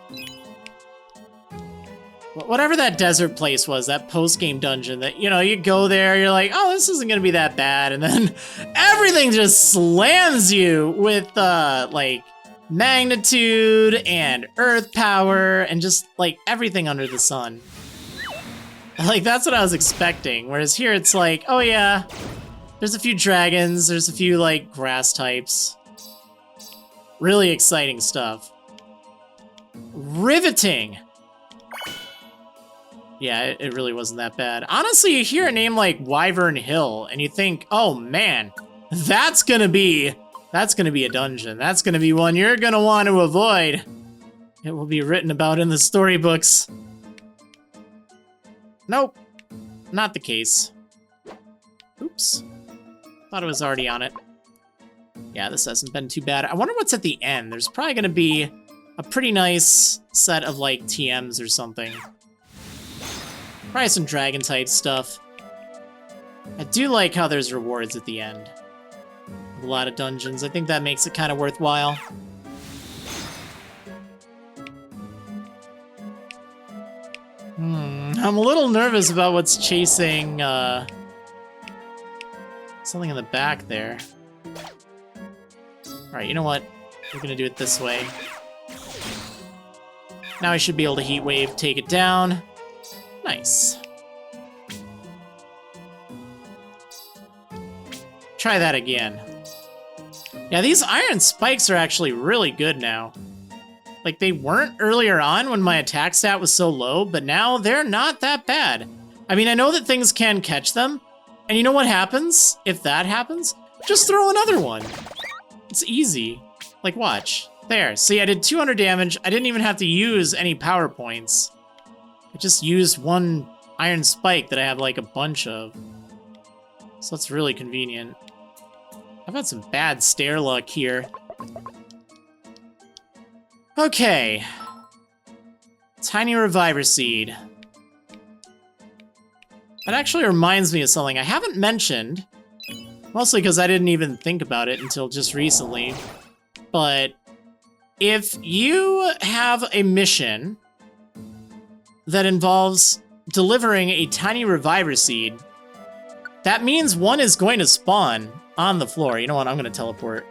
Whatever that desert place was, that post-game dungeon that, you know, you go there, you're like, oh, this isn't gonna be that bad, and then everything just slams you with, like, magnitude and earth power and just, like, everything under the sun. Like, that's what I was expecting, whereas here it's like, oh yeah, there's a few dragons, there's a few, like, grass types. Really exciting stuff. Riveting! Yeah, it really wasn't that bad. Honestly, you hear a name like Wyvern Hill, and you think, oh man, that's gonna be a dungeon. That's gonna be one you're gonna want to avoid. It will be written about in the storybooks. Nope, not the case. Oops, thought it was already on it. Yeah, this hasn't been too bad. I wonder what's at the end. There's probably gonna be a pretty nice set of like TMs or something. Probably some dragon type stuff. I do like how there's rewards at the end. A lot of dungeons. I think that makes it kind of worthwhile. I'm a little nervous about what's chasing something in the back there. Alright, you know what? We're gonna do it this way. Now I should be able to heat wave, take it down. Nice. Try that again. Yeah, these iron spikes are actually really good now. Like, they weren't earlier on when my attack stat was so low, but now they're not that bad. I mean, I know that things can catch them, and you know what happens if that happens? Just throw another one. It's easy. Like, watch. There. See, I did 200 damage. I didn't even have to use any power points. I just used one iron spike that I have like a bunch of. So that's really convenient. I've had some bad stair luck here. Okay. Tiny Reviver Seed. That actually reminds me of something I haven't mentioned. Mostly because I didn't even think about it until just recently. But if you have a mission that involves delivering a tiny reviver seed, that means one is going to spawn on the floor. You know what? I'm going to teleport.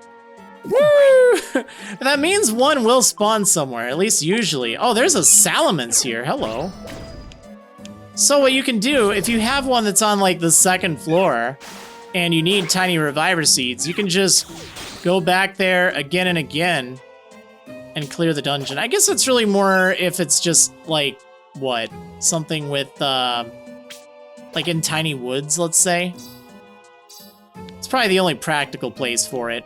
Woo! That means one will spawn somewhere, at least usually. Oh, there's a Salamence here. Hello. So what you can do, if you have one that's on like the second floor and you need tiny reviver seeds, you can just go back there again and again and clear the dungeon. I guess it's really more if it's just like, what? Something with, like in tiny woods, let's say. It's probably the only practical place for it.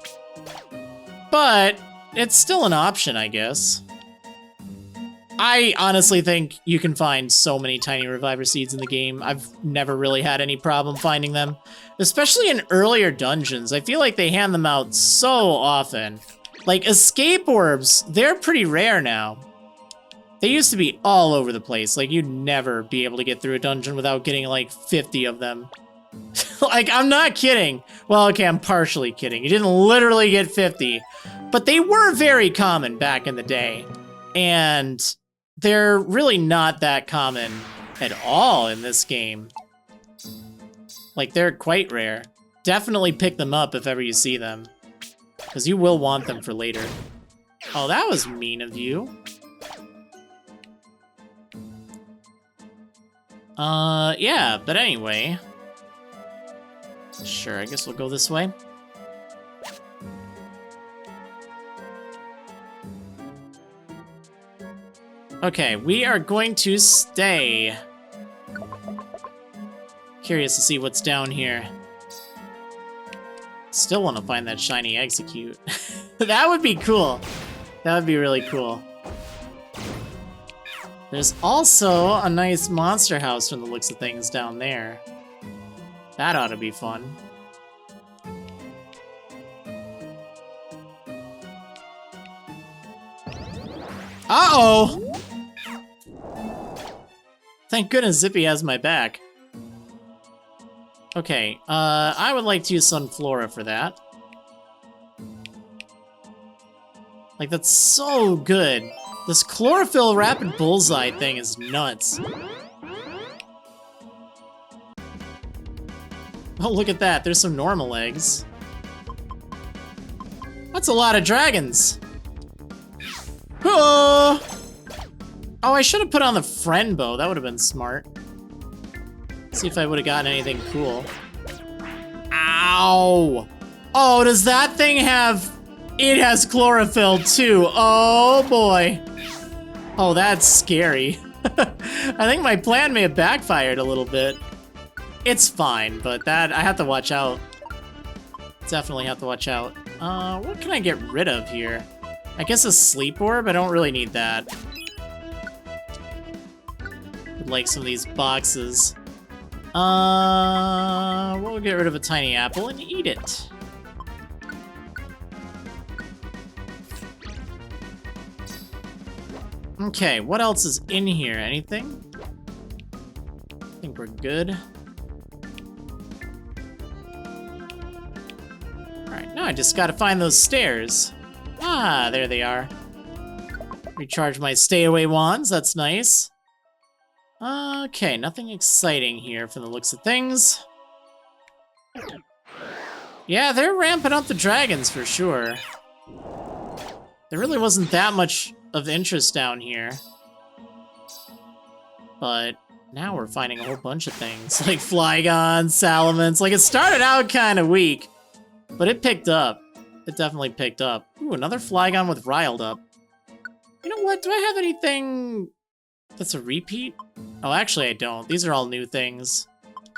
But it's still an option, I guess. I honestly think you can find so many tiny reviver seeds in the game. I've never really had any problem finding them. Especially in earlier dungeons. I feel like they hand them out so often. Like escape orbs, they're pretty rare now. They used to be all over the place. Like, you'd never be able to get through a dungeon without getting, like, 50 of them. Like, I'm not kidding. Well, okay, I'm partially kidding. You didn't literally get 50. But they were very common back in the day. And they're really not that common at all in this game. Like, they're quite rare. Definitely pick them up if ever you see them. Because you will want them for later. Oh, that was mean of you. Yeah, but anyway. Sure, I guess we'll go this way. Okay, we are going to stay. Curious to see what's down here. Still want to find that shiny execute. That would be cool. That would be really cool. There's also a nice monster house from the looks of things down there. That ought to be fun. Uh-oh! Thank goodness Zippy has my back. Okay, I would like to use Sunflora for that. Like, that's so good. This chlorophyll rapid bullseye thing is nuts. Oh, look at that. There's some normal eggs. That's a lot of dragons. Oh, I should have put on the friend bow. That would have been smart. See if I would have gotten anything cool. Ow! Oh, does that thing have... It has chlorophyll too. Oh boy. Oh, that's scary. I think my plan may have backfired a little bit. It's fine, but that I have to watch out. Definitely have to watch out. What can I get rid of here? I guess a sleep orb? I don't really need that. Would like some of these boxes. We'll get rid of a tiny apple and eat it. Okay, what else is in here? Anything? I think we're good. Alright, now I just gotta find those stairs. Ah, there they are. Recharge my stay away wands, that's nice. Okay, nothing exciting here from the looks of things. Yeah, they're ramping up the dragons for sure. There really wasn't that much of interest down here. But now we're finding a whole bunch of things, like Flygon, Salamence. Like, it started out kind of weak, but it picked up. It definitely picked up. Ooh, another Flygon with Riled Up. You know what? Do I have anything that's a repeat? Oh, actually I don't. These are all new things.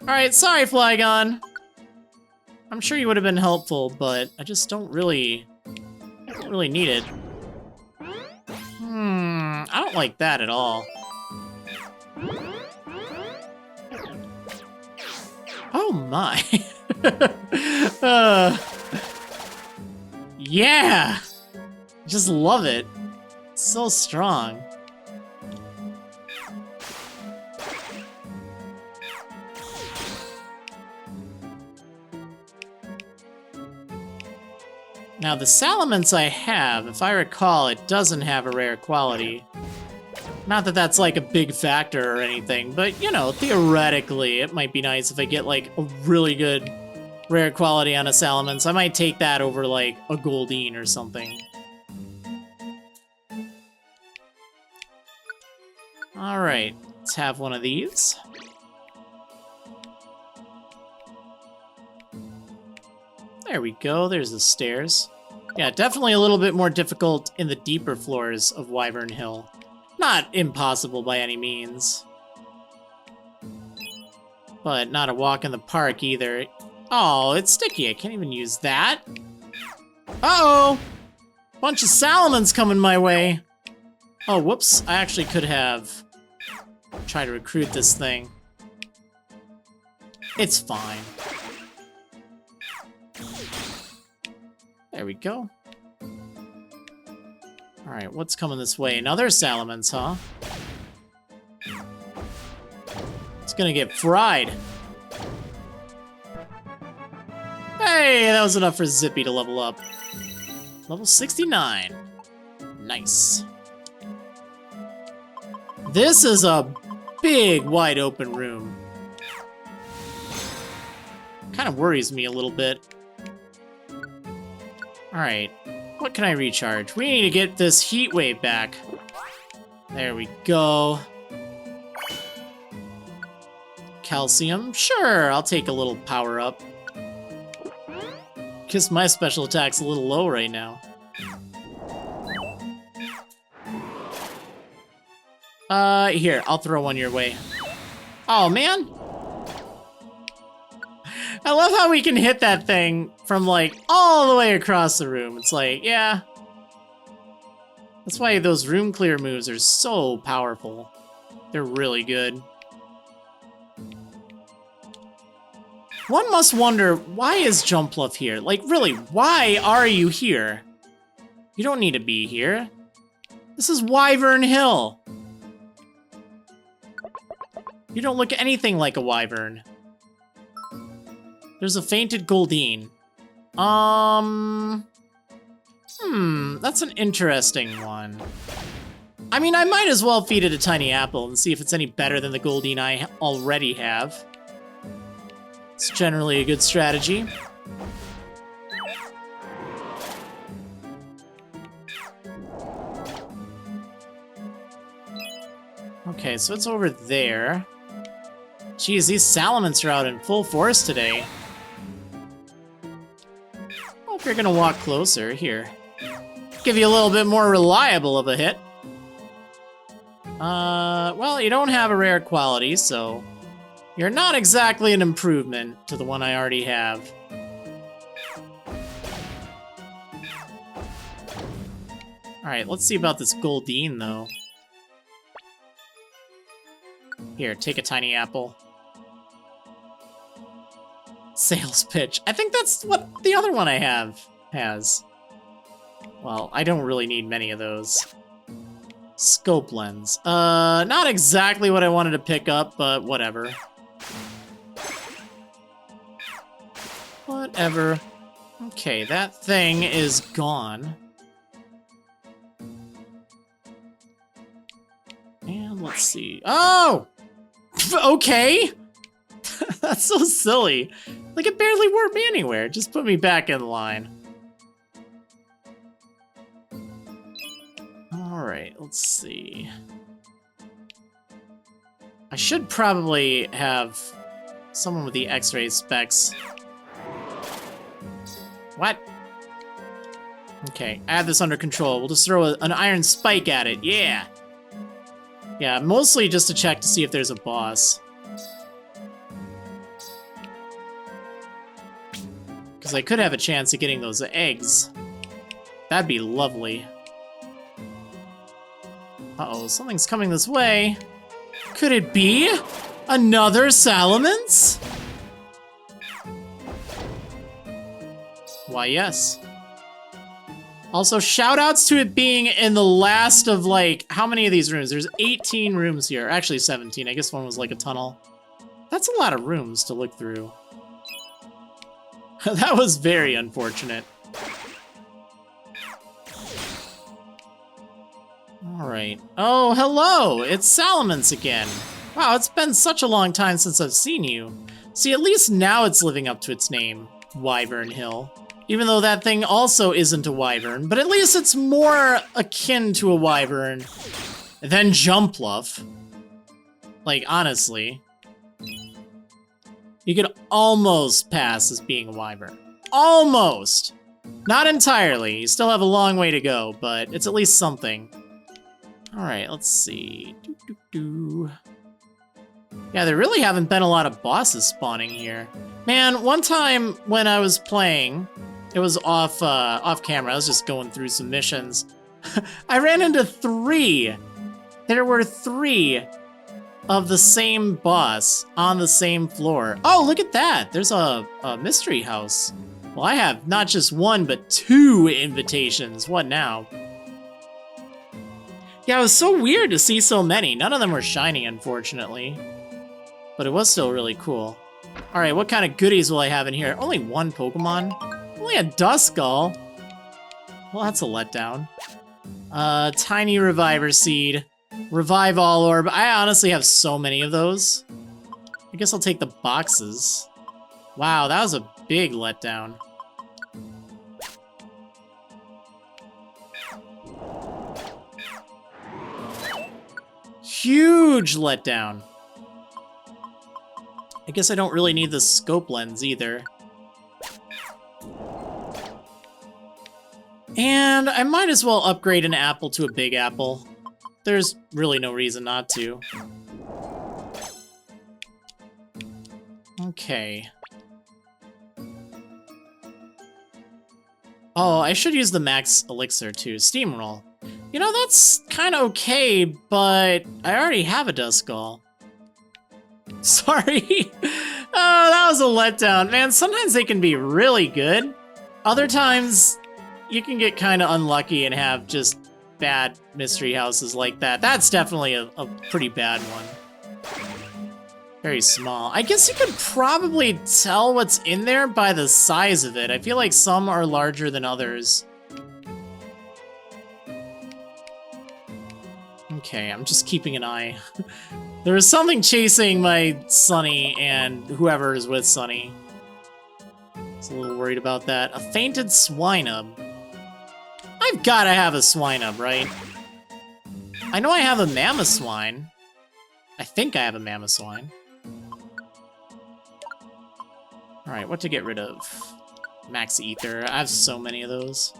Alright, sorry Flygon. I'm sure you would have been helpful, but I just don't really need it. I don't like that at all. Oh my. Yeah! Just love it. It's so strong. Now the Salamence I have, if I recall, it doesn't have a rare quality. Not that that's like a big factor or anything, but you know, theoretically, it might be nice if I get like a really good rare quality on a Salamence. I might take that over like a Goldeen or something. Alright, let's have one of these. There we go, there's the stairs. Yeah, definitely a little bit more difficult in the deeper floors of Wyvern Hill. Not impossible by any means. But not a walk in the park either. Oh, it's sticky, I can't even use that. Uh-oh! Bunch of Salamence coming my way. Oh, whoops, I actually could have tried to recruit this thing. It's fine. There we go. Alright, what's coming this way? Another Salamence, huh? It's gonna get fried. Hey, that was enough for Zippy to level up. Level 69. Nice. This is a big, wide open room. Kind of worries me a little bit. Alright, what can I recharge? We need to get this heat wave back. There we go. Calcium? Sure, I'll take a little power up. Guess my special attack's a little low right now. Here, I'll throw one your way. Oh, man! I love how we can hit that thing from, like, all the way across the room. It's like, yeah. That's why those room clear moves are so powerful. They're really good. One must wonder, why is Jumpluff here? Like, really, why are you here? You don't need to be here. This is Wyvern Hill. You don't look anything like a wyvern. There's a fainted Goldeen. That's an interesting one. I mean, I might as well feed it a tiny apple and see if it's any better than the Goldeen I already have. It's generally a good strategy. Okay, so it's over there. Geez, these Salamence are out in full force today. Well, if you're gonna walk closer, here. Give you a little bit more reliable of a hit. Well, you don't have a rare quality, so you're not exactly an improvement to the one I already have. Alright, let's see about this Goldeen, though. Here, take a tiny apple. Sales pitch. I think that's what the other one I have has. Well, I don't really need many of those. Scope lens. Not exactly what I wanted to pick up, but whatever. Whatever. Okay, that thing is gone. And let's see. Oh! Okay! That's so silly. Like, it barely worked me anywhere. Just put me back in line. Alright, let's see. I should probably have someone with the X-ray specs. What? Okay, I have this under control. We'll just throw an iron spike at it. Yeah! Yeah, mostly just to check to see if there's a boss. Because I could have a chance of getting those eggs. That'd be lovely. Uh-oh, something's coming this way. Could it be another Salamence? Why, yes. Also, shoutouts to it being in the last of, like, how many of these rooms? There's 18 rooms here. Actually, 17. I guess one was like a tunnel. That's a lot of rooms to look through. That was very unfortunate. Alright. Oh, hello! It's Salamence again. Wow, it's been such a long time since I've seen you. See, at least now it's living up to its name, Wyvern Hill. Even though that thing also isn't a wyvern, but at least it's more akin to a wyvern than Jumpluff. Like, honestly. You could almost pass as being a wyvern. Almost! Not entirely. You still have a long way to go, but it's at least something. Alright, let's see. Yeah, there really haven't been a lot of bosses spawning here. Man, one time when I was playing, it was off camera, I was just going through some missions. I ran into 3. There were 3 of the same boss on the same floor. Oh, look at that! There's a mystery house. Well, I have not just 1, but 2 invitations. What now? Yeah, it was so weird to see so many. None of them were shiny, unfortunately. But it was still really cool. Alright, what kind of goodies will I have in here? Only 1 Pokemon? Only a Duskull? Well, that's a letdown. Tiny Reviver Seed. Revive All Orb. I honestly have so many of those. I guess I'll take the boxes. Wow, that was a big letdown. Huge letdown. I guess I don't really need the scope lens either. And I might as well upgrade an apple to a big apple. There's really no reason not to. Okay. Oh, I should use the max elixir too. Steamroll. You know, that's kind of okay, but I already have a Duskull. Sorry. Oh, that was a letdown. Man, sometimes they can be really good. Other times, you can get kind of unlucky and have just bad mystery houses like that. That's definitely a pretty bad one. Very small. I guess you could probably tell what's in there by the size of it. I feel like some are larger than others. Okay, I'm just keeping an eye. There is something chasing my Sunny and whoever is with Sunny. I was a little worried about that. A fainted Swinub. I've gotta have a Swinub, right? I know I have a Mamoswine. I think I have a Mamoswine. Alright, what to get rid of? Max Ether. I have so many of those.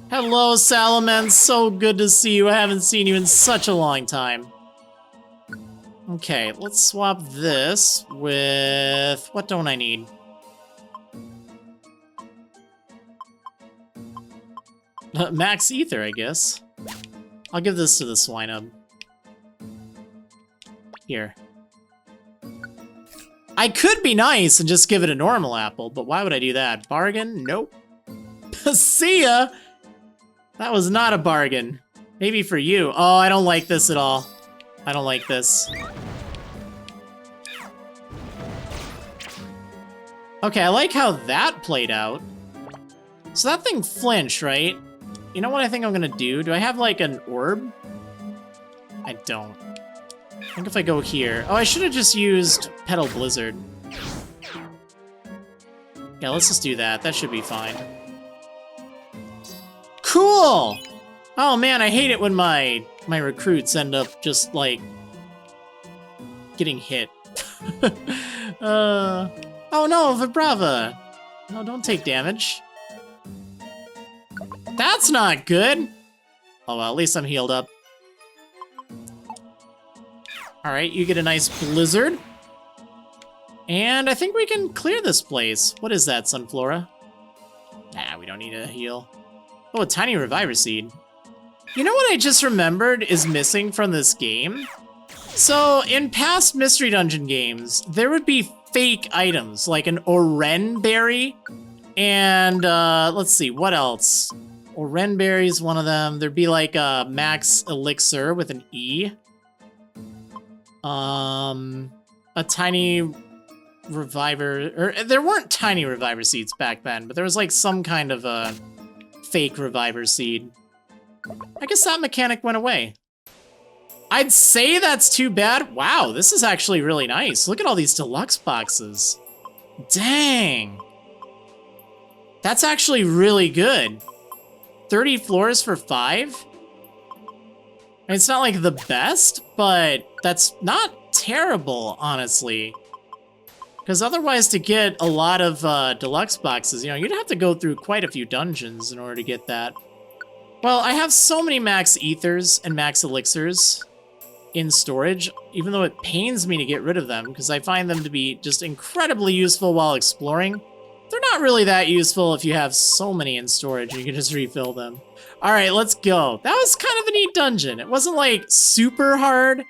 Hello, Salaman. So good to see you. I haven't seen you in such a long time. Okay, let's swap this with... What don't I need? Max Ether, I guess. I'll give this to the Swinub. Here. I could be nice and just give it a normal apple, but why would I do that? Bargain? Nope. See ya! That was not a bargain. Maybe for you. Oh, I don't like this at all. I don't like this. Okay, I like how that played out. So that thing flinched, right? You know what I think I'm gonna do? Do I have like an orb? I don't. I think if I go here... Oh, I should have just used Petal Blizzard. Yeah, let's just do that. That should be fine. Cool! Oh man, I hate it when my recruits end up just, like, getting hit. Oh no, Vibrava! No, don't take damage. That's not good! Oh well, at least I'm healed up. Alright, you get a nice Blizzard. And I think we can clear this place. What is that, Sunflora? Nah, we don't need a heal. Oh, a tiny Reviver Seed. You know what I just remembered is missing from this game? So, in past Mystery Dungeon games, there would be fake items, like an Oren Berry, and, let's see, what else? Oren Berry is one of them. There'd be like a Max Elixir with an E. A tiny Reviver, or there weren't tiny Reviver Seeds back then, but there was like some kind of a fake Reviver Seed. I guess that mechanic went away. I'd say that's too bad. Wow, this is actually really nice. Look at all these deluxe boxes. Dang. That's actually really good. 30 floors for 5? I mean, it's not like the best, but that's not terrible, honestly. Because otherwise, to get a lot of deluxe boxes, you know, you'd have to go through quite a few dungeons in order to get that. Well, I have so many max ethers and max elixirs in storage, even though it pains me to get rid of them, because I find them to be just incredibly useful while exploring. They're not really that useful if you have so many in storage, you can just refill them. All right, let's go. That was kind of a neat dungeon. It wasn't like super hard,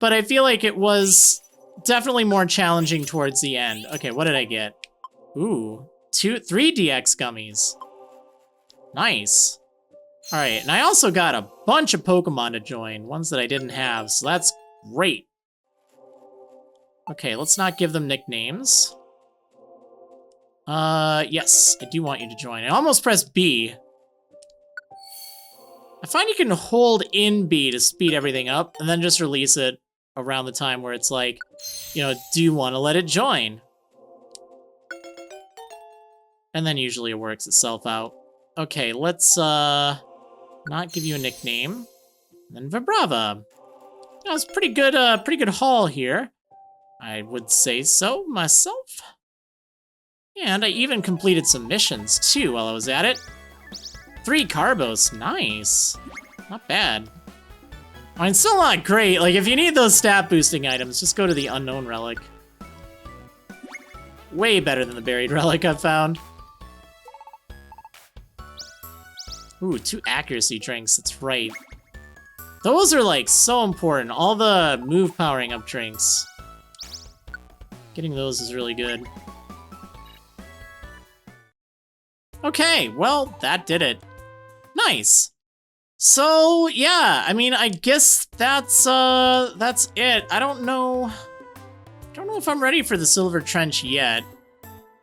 but I feel like it was definitely more challenging towards the end. Okay, what did I get? Ooh, 3 DX gummies. Nice. All right, and I also got a bunch of Pokemon to join, ones that I didn't have, so that's great. Okay, let's not give them nicknames. Yes, I do want you to join. I almost pressed B. I find you can hold in B to speed everything up, and then just release it around the time where it's like, you know, do you want to let it join? And then usually it works itself out. Okay, let's, not give you a nickname. And then Vibrava. That was pretty good haul here. I would say so myself. And I even completed some missions too while I was at it. 3 Carbos, nice. Not bad. I mean, still not great. Like, if you need those stat boosting items, just go to the Unknown Relic. Way better than the Buried Relic I've found. Ooh, 2 accuracy drinks, that's right. Those are like so important, all the move powering up drinks. Getting those is really good. Okay, well, that did it. Nice. So, yeah, I mean, I guess that's it. I don't know if I'm ready for the Silver Trench yet.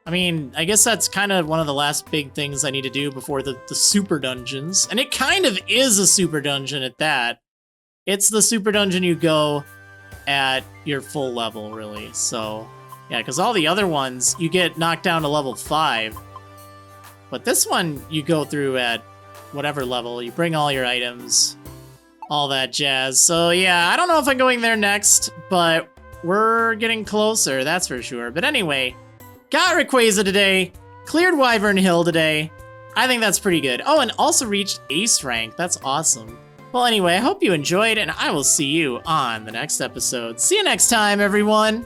I mean, I guess that's kind of one of the last big things I need to do before the super dungeons. And it kind of is a super dungeon at that. It's the super dungeon you go at your full level, really. So, yeah, because all the other ones, you get knocked down to level 5. But this one, you go through at whatever level. You bring all your items, all that jazz. So, yeah, I don't know if I'm going there next, but we're getting closer, that's for sure. But anyway, got Rayquaza today, cleared Wyvern Hill today. I think that's pretty good. Oh, and also reached Ace rank. That's awesome. Well, anyway, I hope you enjoyed, and I will see you on the next episode. See you next time, everyone!